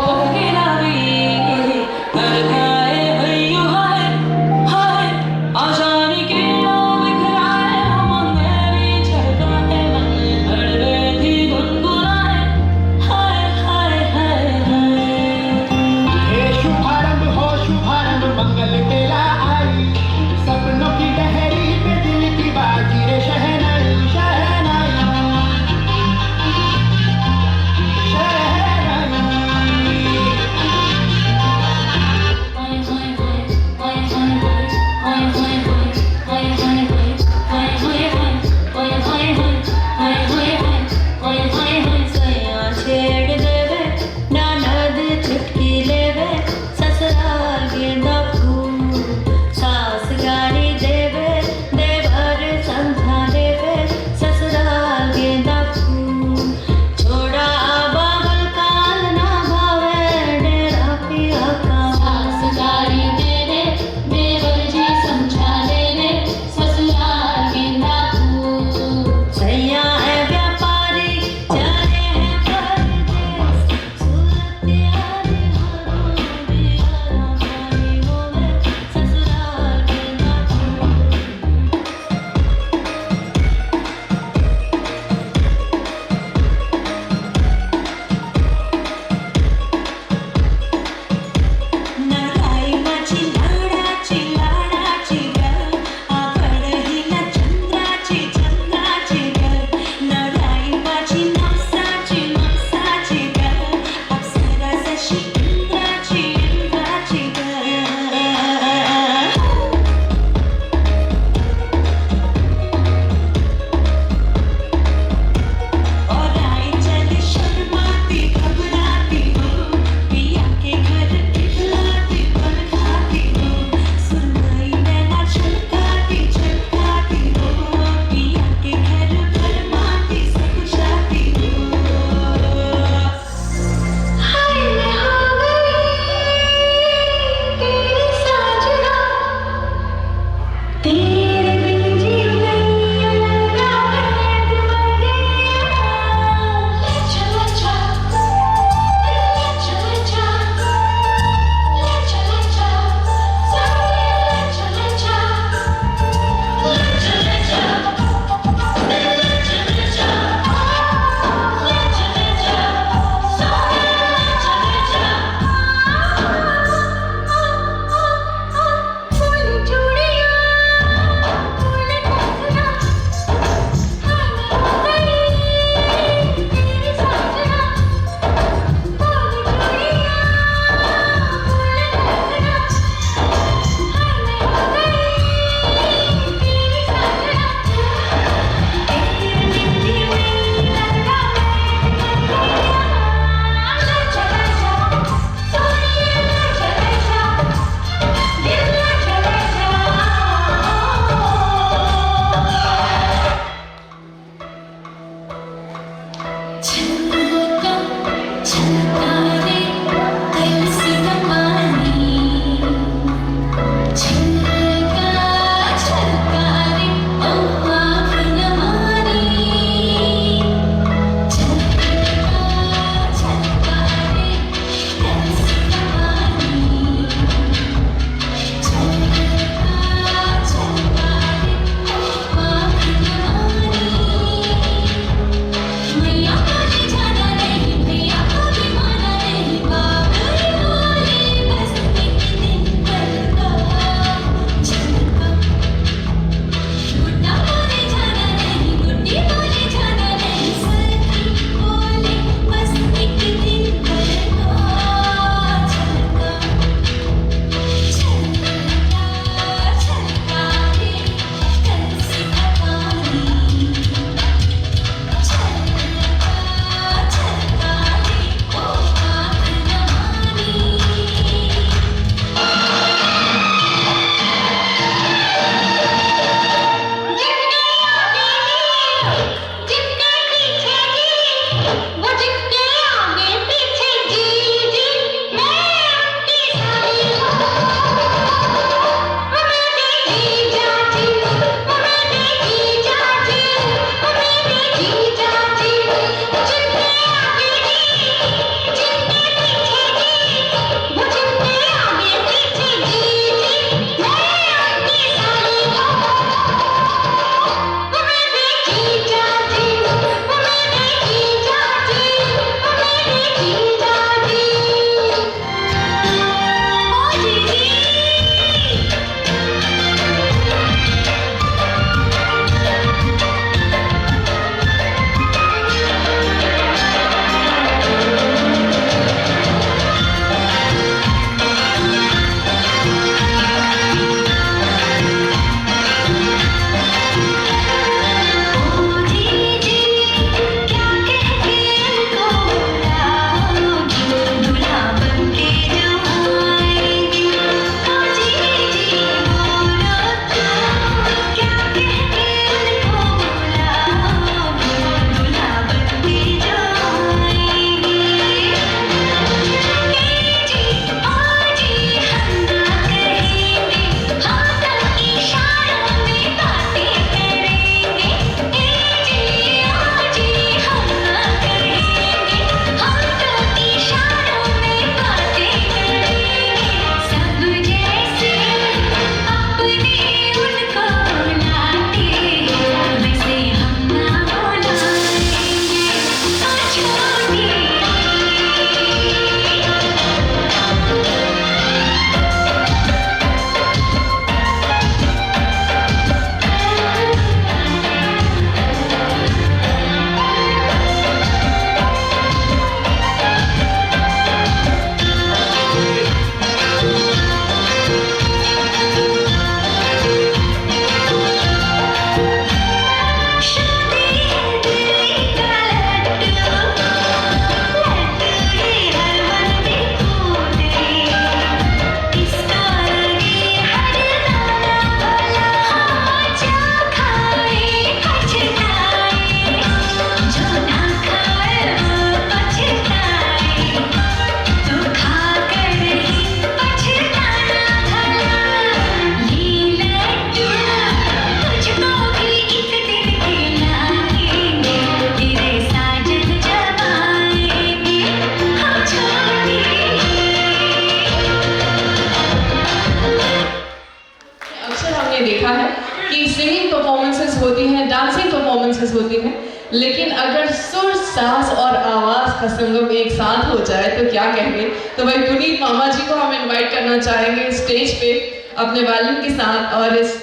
महसूस होती हैं, लेकिन अगर सुर, सांस और आवाज़ का संगम एक साथ हो जाए तो क्या कहेंगे। तो भाई पुनीत मामा जी को हम इनवाइट करना चाहेंगे स्टेज पे अपने वायलिन के साथ, और इस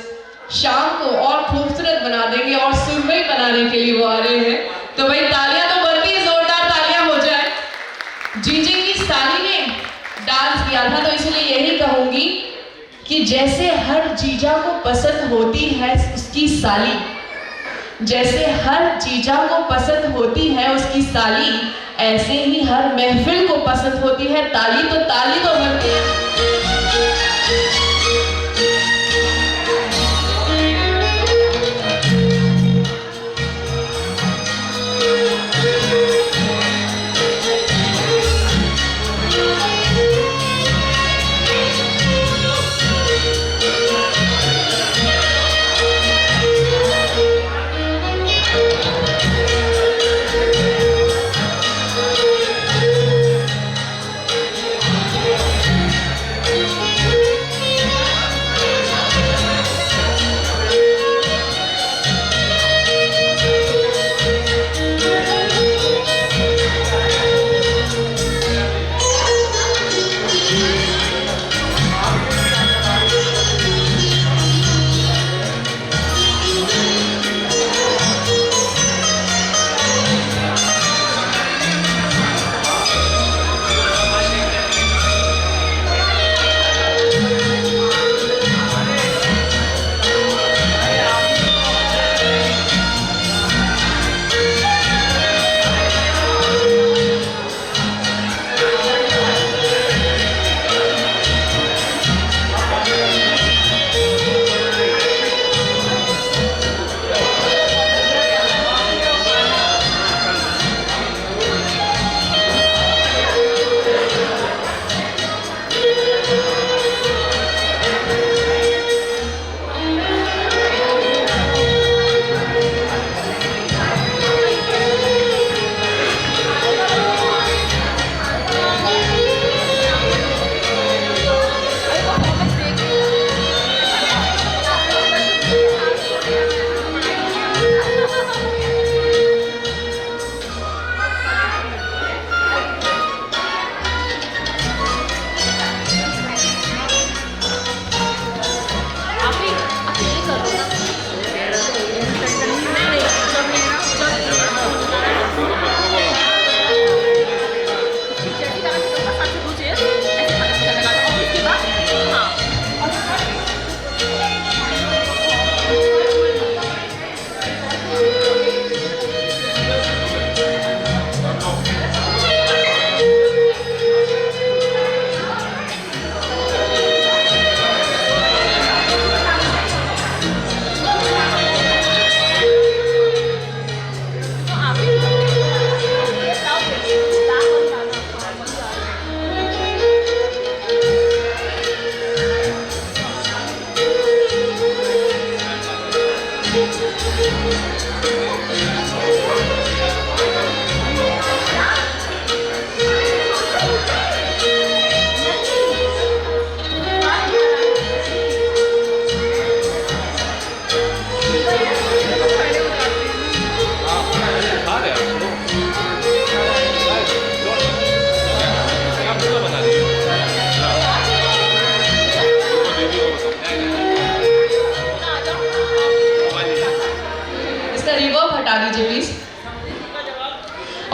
शाम को और खूबसूरत बना देंगे और सुरमई बनाने के लिए वो आ रहे हैं। तो भाई तालियां तो बनती है, जोरदार तालियां हो जाए। जीजे की साली ने डांस किया था, तो इसलिए यही कहूंगी कि जैसे हर जीजा को पसंद होती है उसकी साली, जैसे हर जीजा को पसंद होती है उसकी साली, ऐसे ही हर महफिल को पसंद होती है ताली। तो ताली तो बनती है।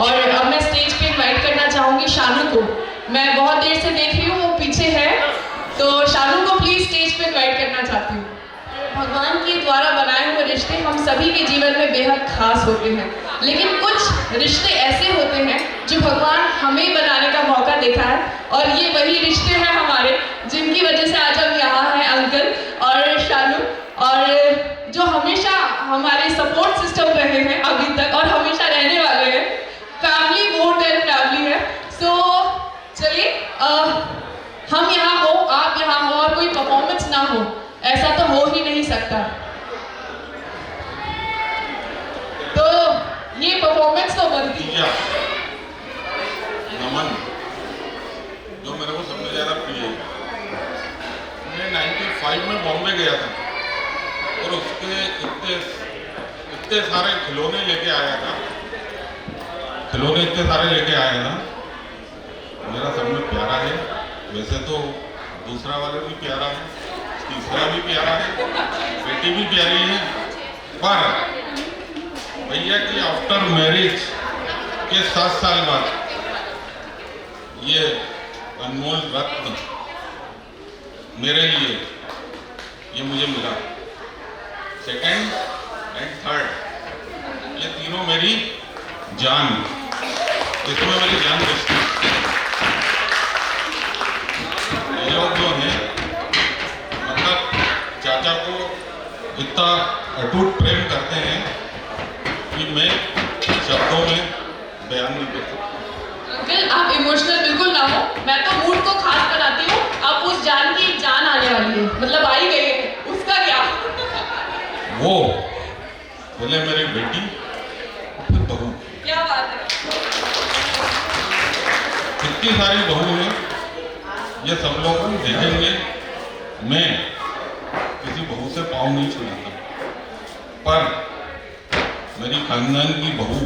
और अब मैं स्टेज पे इनवाइट करना चाहूंगी शानू को। मैं बहुत देर से देख रही हूँ, वो पीछे है, तो शानू को प्लीज स्टेज पे इनवाइट करना चाहती हूँ। भगवान के द्वारा बनाए हुए रिश्ते हम सभी के जीवन में बेहद खास होते हैं, लेकिन कुछ रिश्ते ऐसे होते हैं जो भगवान हमें बनाने का मौका देता है, और ये वही रिश्ते हैं हमारे जिनकी वजह से आज हम यहाँ हैं, अंकल और शानू, और जो हमेशा हमारे सपोर्ट सिस्टम रहे हैं अभी तक और हमेशा रहने वाले हैं। फैमिली मोर देन फैमिली है। सो चलिए, हम यहाँ हो, आप यहाँ हो और कोई परफॉर्मेंस ना हो, ऐसा तो हो ही नहीं सकता। तो ये परफॉर्मेंस तो बनती है। नमन जो मेरे को सबसे ज़्यादा प्रिय है, मैं 95 में बॉम्बे गया था और उसके इतने इतने सारे खिलौने लेके आया था, खिलौने इतने सारे लेके आया था। मेरा सब में प्यारा है, वैसे तो दूसरा वाला भी प्यारा है, तीसरा भी प्यारा है, बेटी भी प्यारी है, पर भैया की आफ्टर मैरिज के 7 साल बाद ये अनमोल रत्न मेरे लिए ये मुझे मिला। सेकंड एंड थर्ड ये तीनों मेरी जान, इसमें मेरी जान बचती। ये लोग जो हैं मतलब चाचा को इतना अटूट प्रेम करते हैं कि मैं शब्दों में बयान नहीं कर सकता। अंकल आप इमोशनल बिल्कुल ना हो, मैं तो मूड को खास बनाती हूँ। अब उस जान की एक जान आने वाली है, मतलब आई गई है, उसका क्या? वो पहले मेरी बेटी फिर बहू। क्या बात है। इतनी सारी बहू हैं, ये सब लोग देखेंगे। मैं किसी बहू से पाँव नहीं छुड़ाता, पर मेरी खानदान की बहू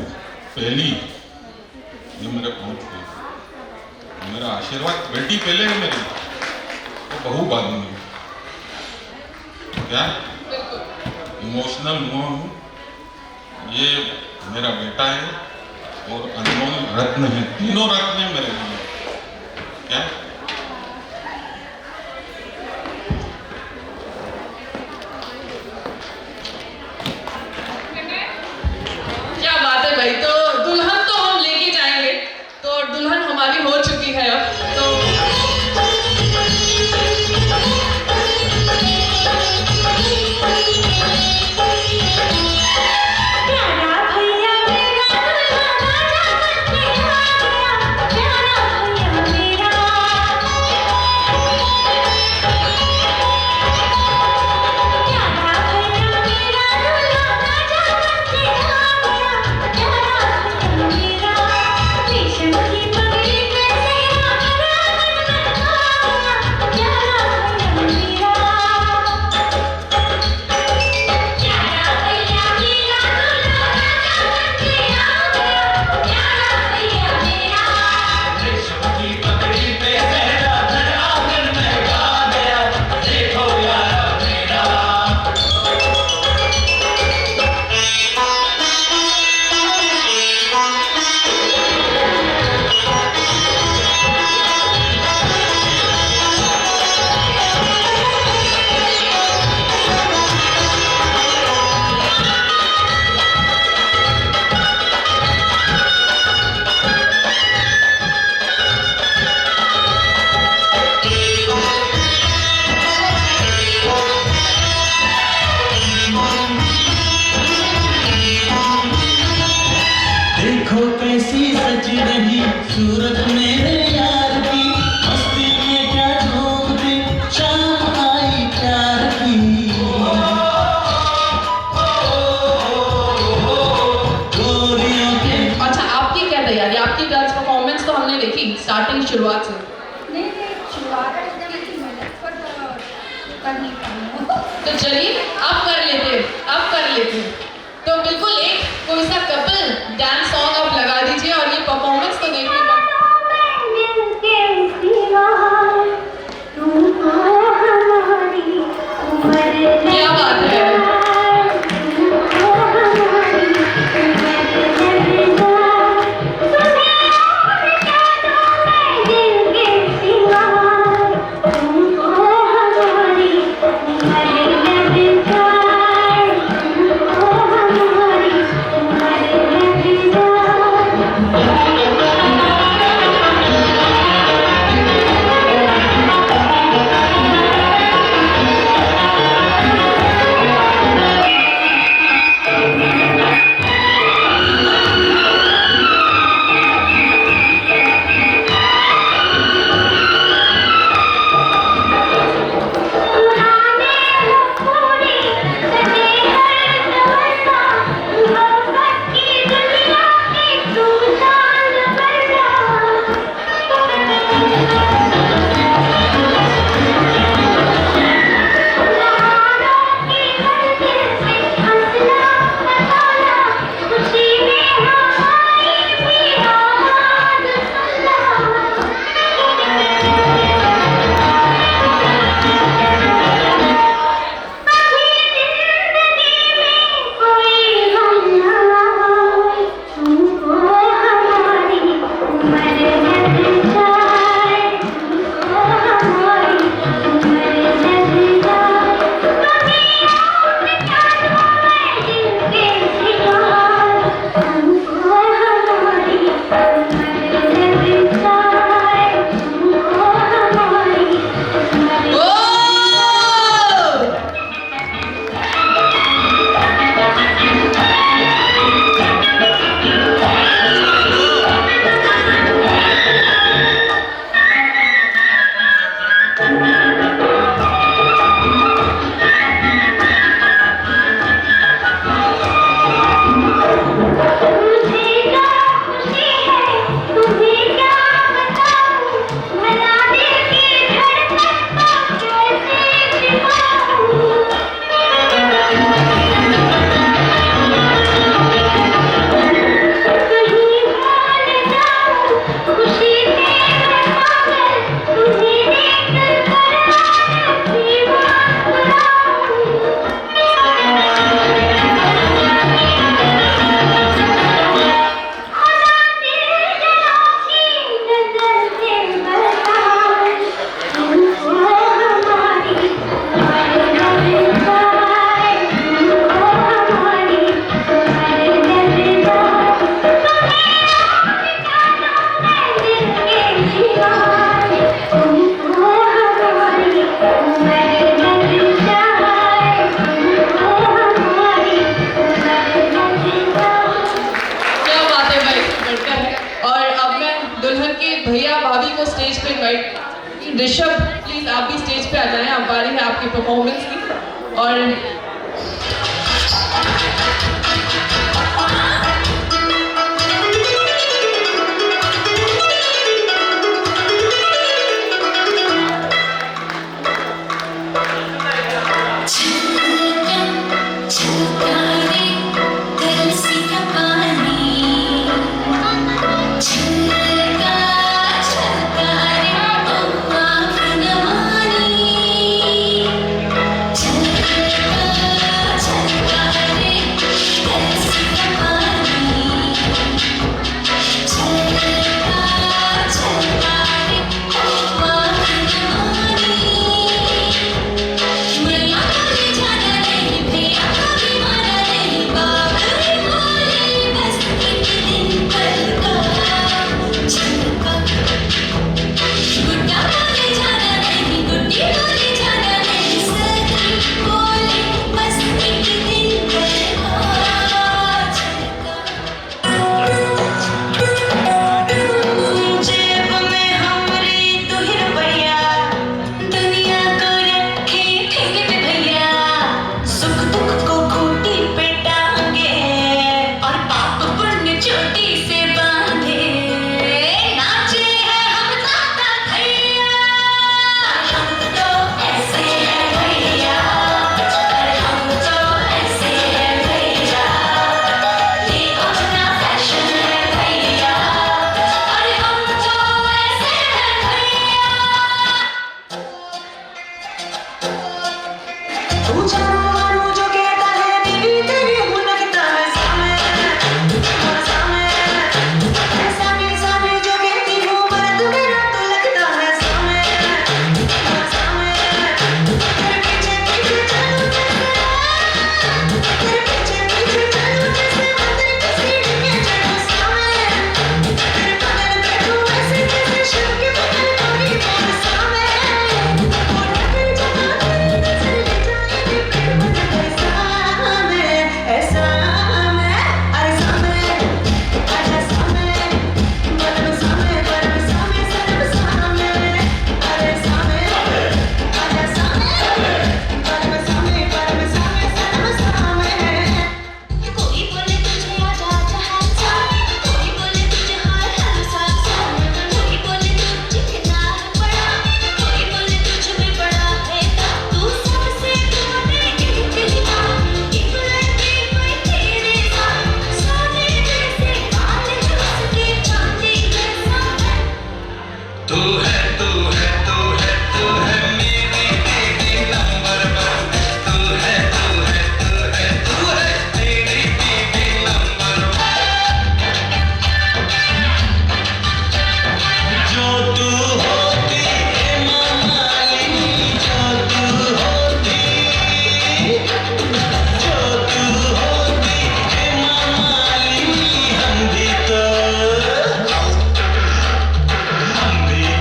पहली ये मेरे पहुंच गई। मेरा आशीर्वाद बेटी पहले है मेरी, तो बहू बाद में। क्या इमोशनल हुआ हूँ, ये मेरा बेटा है और अनमोल रत्न है, तीनों रत्न है मेरे लिए। क्या क्या बात है भाई। तो दुल्हन तो हम लेके जाएंगे, तो दुल्हन हमारी हो चुकी है अब तो। सूरत मेरे यार की मस्ती में क्या झूम थी, शाम आई प्यार की। गोरियों के अच्छा आपकी क्या तैयारी, आपकी डांस परफॉर्मेंस तो हमने देखी स्टार्टिंग शुरुआत से। नहीं शुरुआत की थी मैंने, पर कर नहीं पाई। तो चलिए अब कर लेते हैं, अब कर लेते हैं। तो बिल्कुल एक कोई सा कपल डांस सॉन्ग आप लगा दीजिए और ये परफॉर्मेंस तो देखिए। क्या बात है। Oh के भैया भाभी को स्टेज पे इनवाइट। ऋषभ प्लीज आप भी स्टेज पे आ जाएं, अब बारी है आपकी परफॉर्मेंस की। और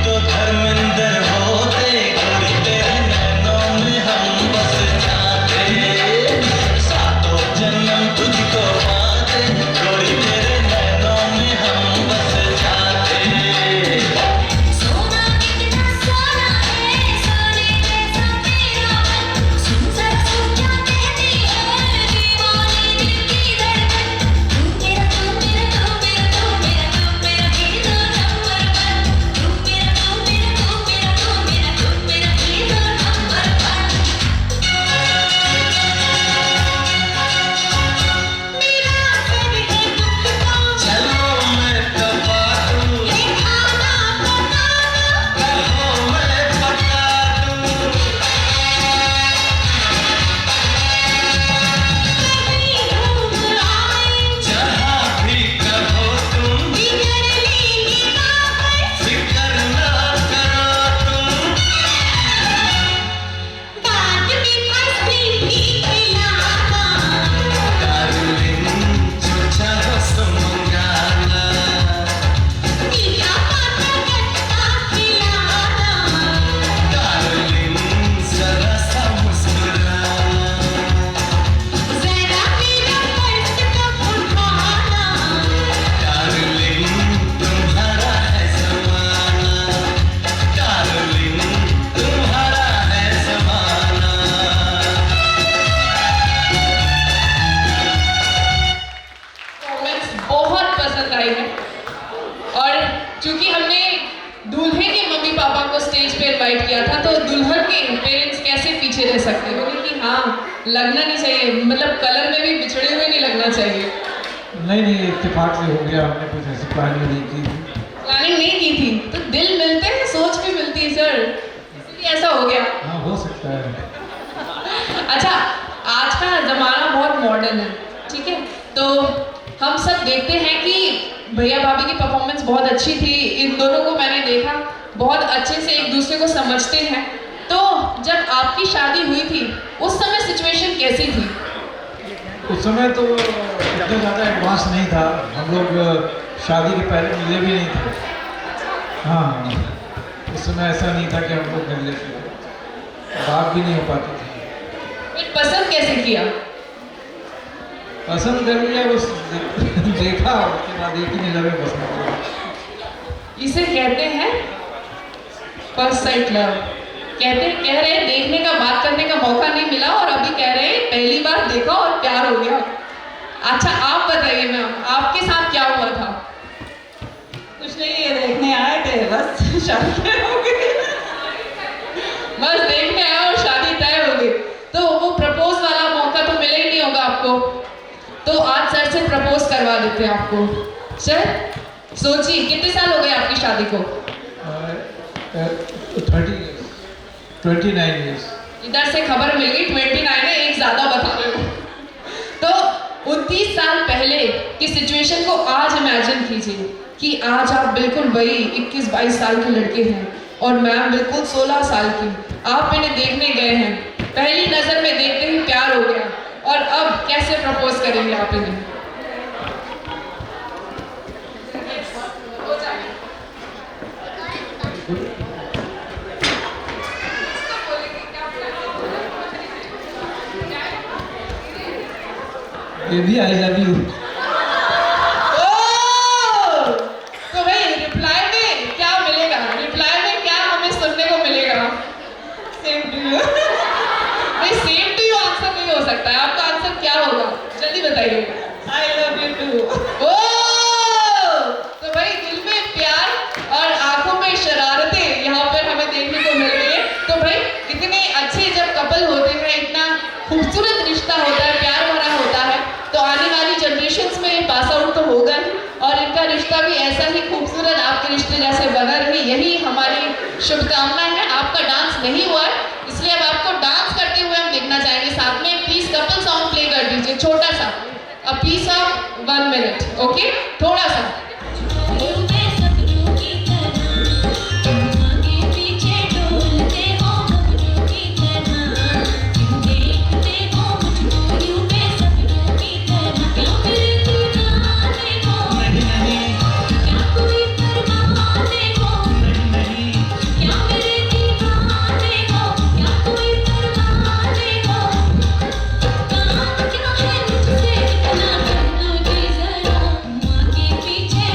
तो क्योंकि हमने दूल्हे के मम्मी पापा को स्टेज पे इनवाइट किया था, तो दुल्हन के पेरेंट्स कैसे पीछे रह सकते हैं? बोले कि हाँ लगना नहीं चाहिए, मतलब कलर में भी बिछड़े हुए नहीं लगना चाहिए। नहीं इत्तेफाक से हो गया, हमने कुछ ऐसी प्लानिंग नहीं की थी। प्लानिंग नहीं की थी तो दिल मिलते हैं, सोच भी मिलती है सर, इसलिए ऐसा हो गया। हाँ हो सकता है। अच्छा, आज का ज़माना बहुत मॉडर्न है, ठीक है, तो हम सब देखते हैं कि भैया भाभी की परफॉर्मेंस बहुत अच्छी थी, इन दोनों को मैंने देखा बहुत अच्छे से एक दूसरे को समझते हैं। तो जब आपकी शादी हुई थी उस समय सिचुएशन कैसी थी? उस समय तो इतना ज़्यादा एडवांस नहीं था, हम लोग शादी के पहले मिले भी नहीं थे। हाँ, उस समय ऐसा नहीं था कि हम लोग मिल लेते थे, बात भी नहीं हो पाती थी। फिर पसंद कैसे किया? पसंद कर लिया, बस देखा, उसके बाद एक ही नहीं लगे पसंद। इसे कहते हैं फर्स्ट साइट लव। कह रहे हैं देखने का, बात करने का मौका नहीं मिला और अभी कह रहे हैं पहली बार देखा और प्यार हो गया। अच्छा आप बताइए मैम, आपके साथ क्या हुआ था? कुछ नहीं, ये देखने आए थे, बस शादी हो गई। बस देखने आया और शादी तय हो गई। तो वो प्रपोज वाला मौका तो मिला ही नहीं होगा आपको, तो आज सर से प्रपोज करवा देते हैं आपको। सर सोचिए कितने साल हो गए आपकी शादी को? 29 years। इधर से खबर मिल गई 29 है, एक ज्यादा बता रहे हो। तो 29 साल पहले की सिचुएशन को आज इमेजिन कीजिए कि आज आप बिल्कुल वही 21-22 साल के लड़के हैं और मैम बिल्कुल 16 साल की। आप इन्हें देखने गए हैं, पहली नजर में देखते ही प्यार हो गया, और अब कैसे प्रपोज करेंगे आप इन्हें? Baby I love you. तो भाई रिप्लाई में क्या मिलेगा? रिप्लाई में क्या हमें सुनने को मिलेगा? Same to you. नहीं, सेम टू यू आंसर नहीं हो सकता है, आपका आंसर क्या होगा जल्दी बताइए। I love you too. तो भाई दिल में प्यार और आंखों में शरारतें यहाँ पर हमें देखने को मिल रही है। तो भाई इतने अच्छे जब कपल होते हैं, इतना खूबसूरत रिश्ता होता है, प्यार भरा होता है, तो आने वाली जनरेशन्स में पास आउट तो होगा ही, और इनका रिश्ता भी ऐसा ही खूबसूरत आपके रिश्ते जैसे बना रहे, यही हमारी शुभकामनाएं हैं। आपका डांस नहीं हुआ है, इसलिए अब आपको डांस करते हुए हम देखना चाहेंगे। साथ में प्लीज कपल सॉन्ग प्ले कर दीजिए, छोटा सा, a piece of 1 minute, okay, थोड़ा सा। पीछे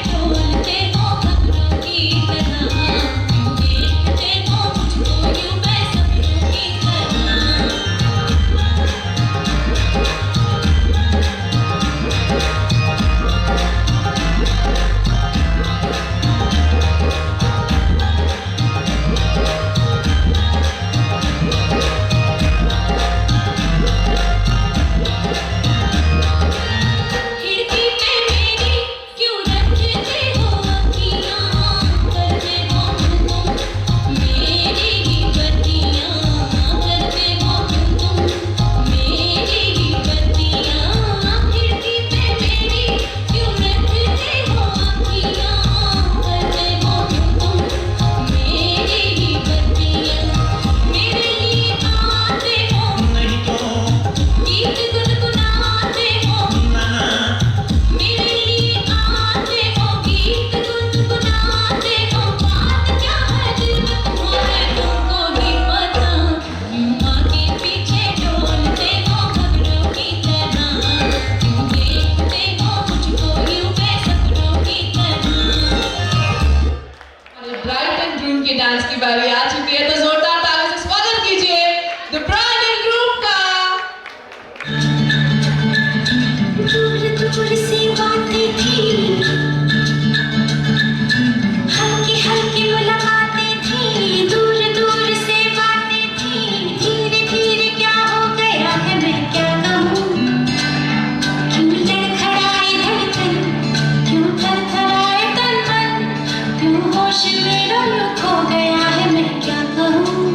होश मेरा यूं खो गया है, मैं क्या करूं?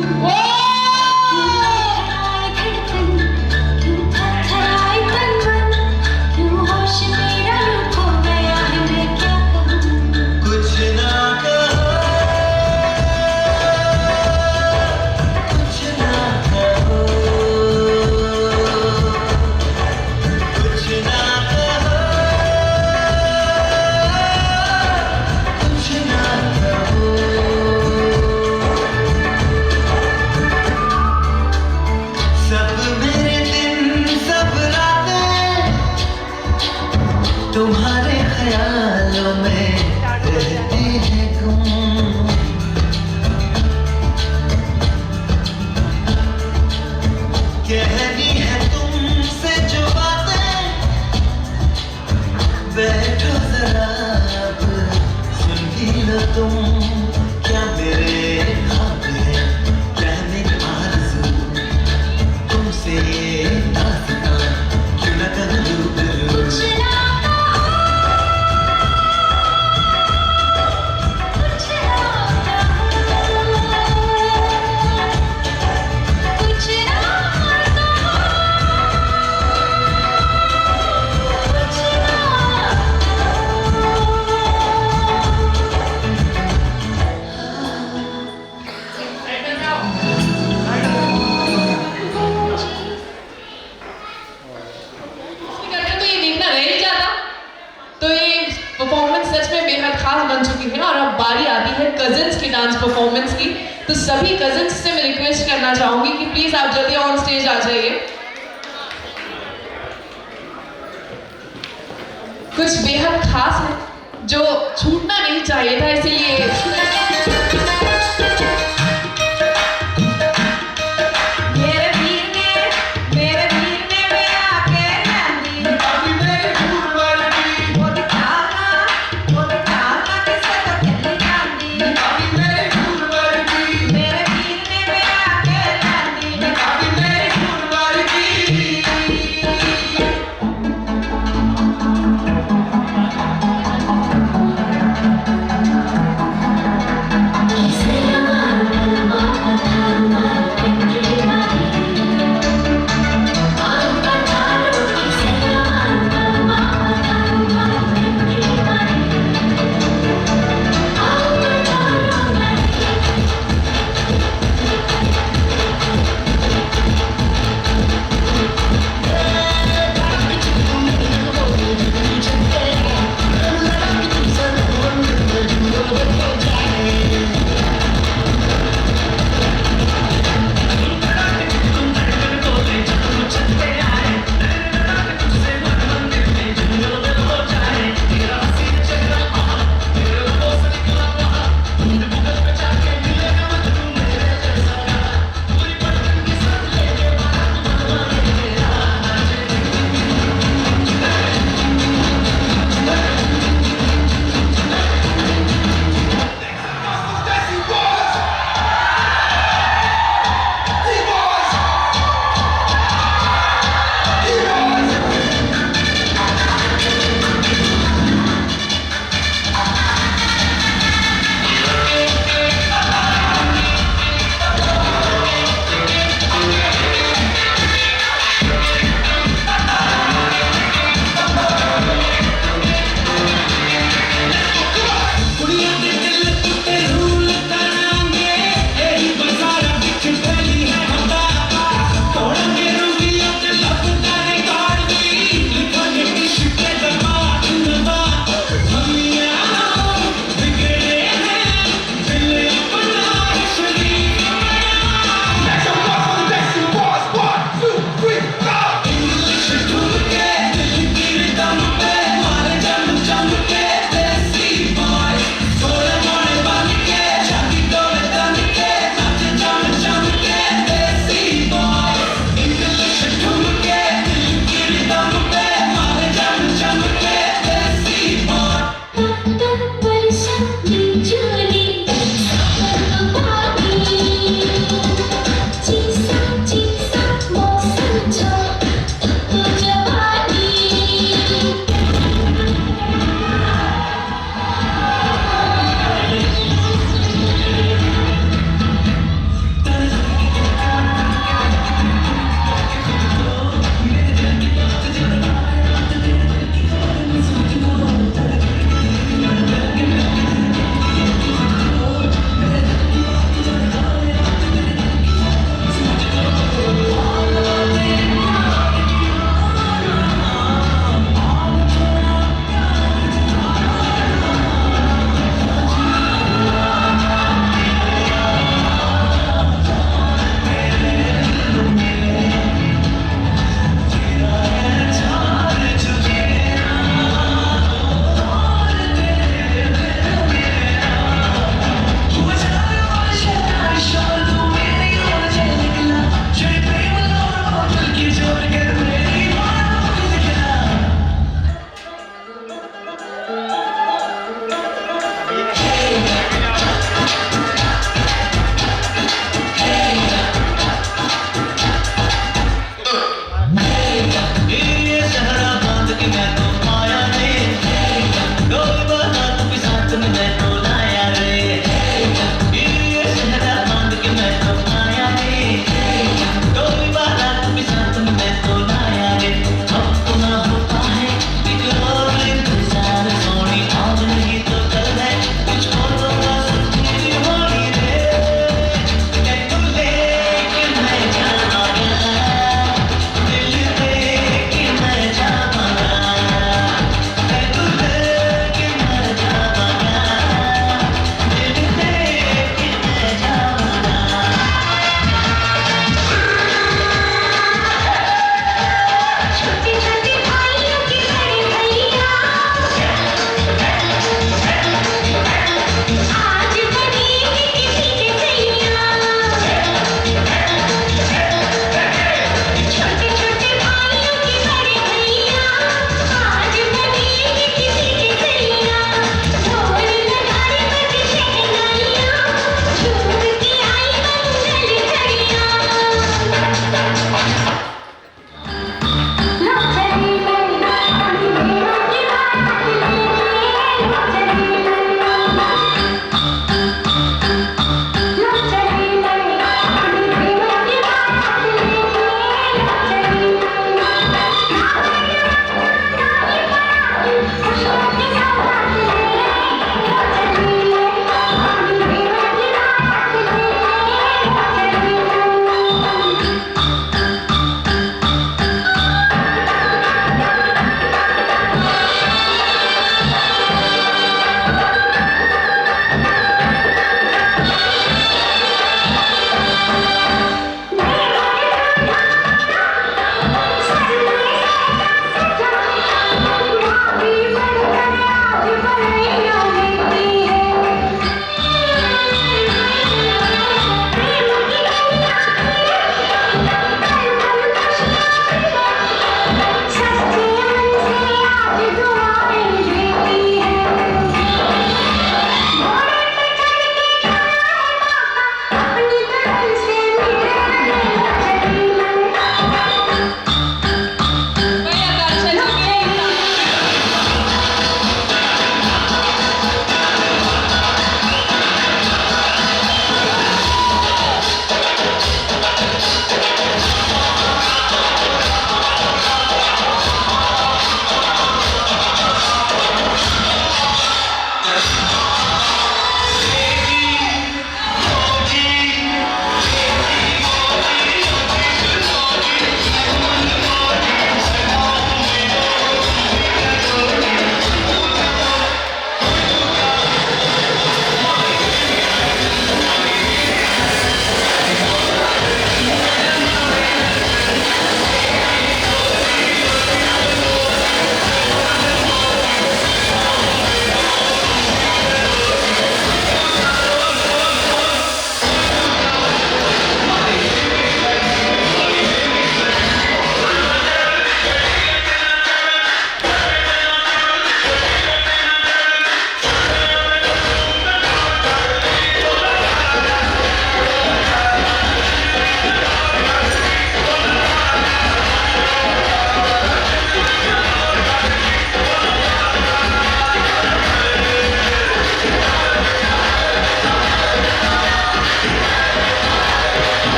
धड़कन क्यों थरथराए तन मन, क्यों होश मेरा यूं खो गया है, मैं क्या करूं? कुछ ना कहो, कुछ ना कहो, कुछ ना कहो, कुछ ना कहो। सब मेरे दिन सब रातें तुम्हारे ख्यालों में रहती है गुम। कहनी है तुमसे जो बातें, बैठो जरा अब सुन ही लो तुम। क्या मेरे ख्वाब है, क्या मेरी आरज़ू, तुमसे ये दास्तां क्यों न कर लूं दिल। कुछ ना कहो, कुछ ना कहो, कुछ ना कहो, कुछ इसके करके तो ये देखना रह नहीं जाता। तो ये परफॉर्मेंस सच में बेहद खास बन चुकी है और अब बारी आती है कजिन्स की डांस परफॉर्मेंस की। तो सभी कजिन्स से मैं रिक्वेस्ट करना चाहूंगी कि प्लीज आप जल्दी ऑन स्टेज आ जाइए। कुछ बेहद खास है जो छूटना नहीं चाहिए था, इसीलिए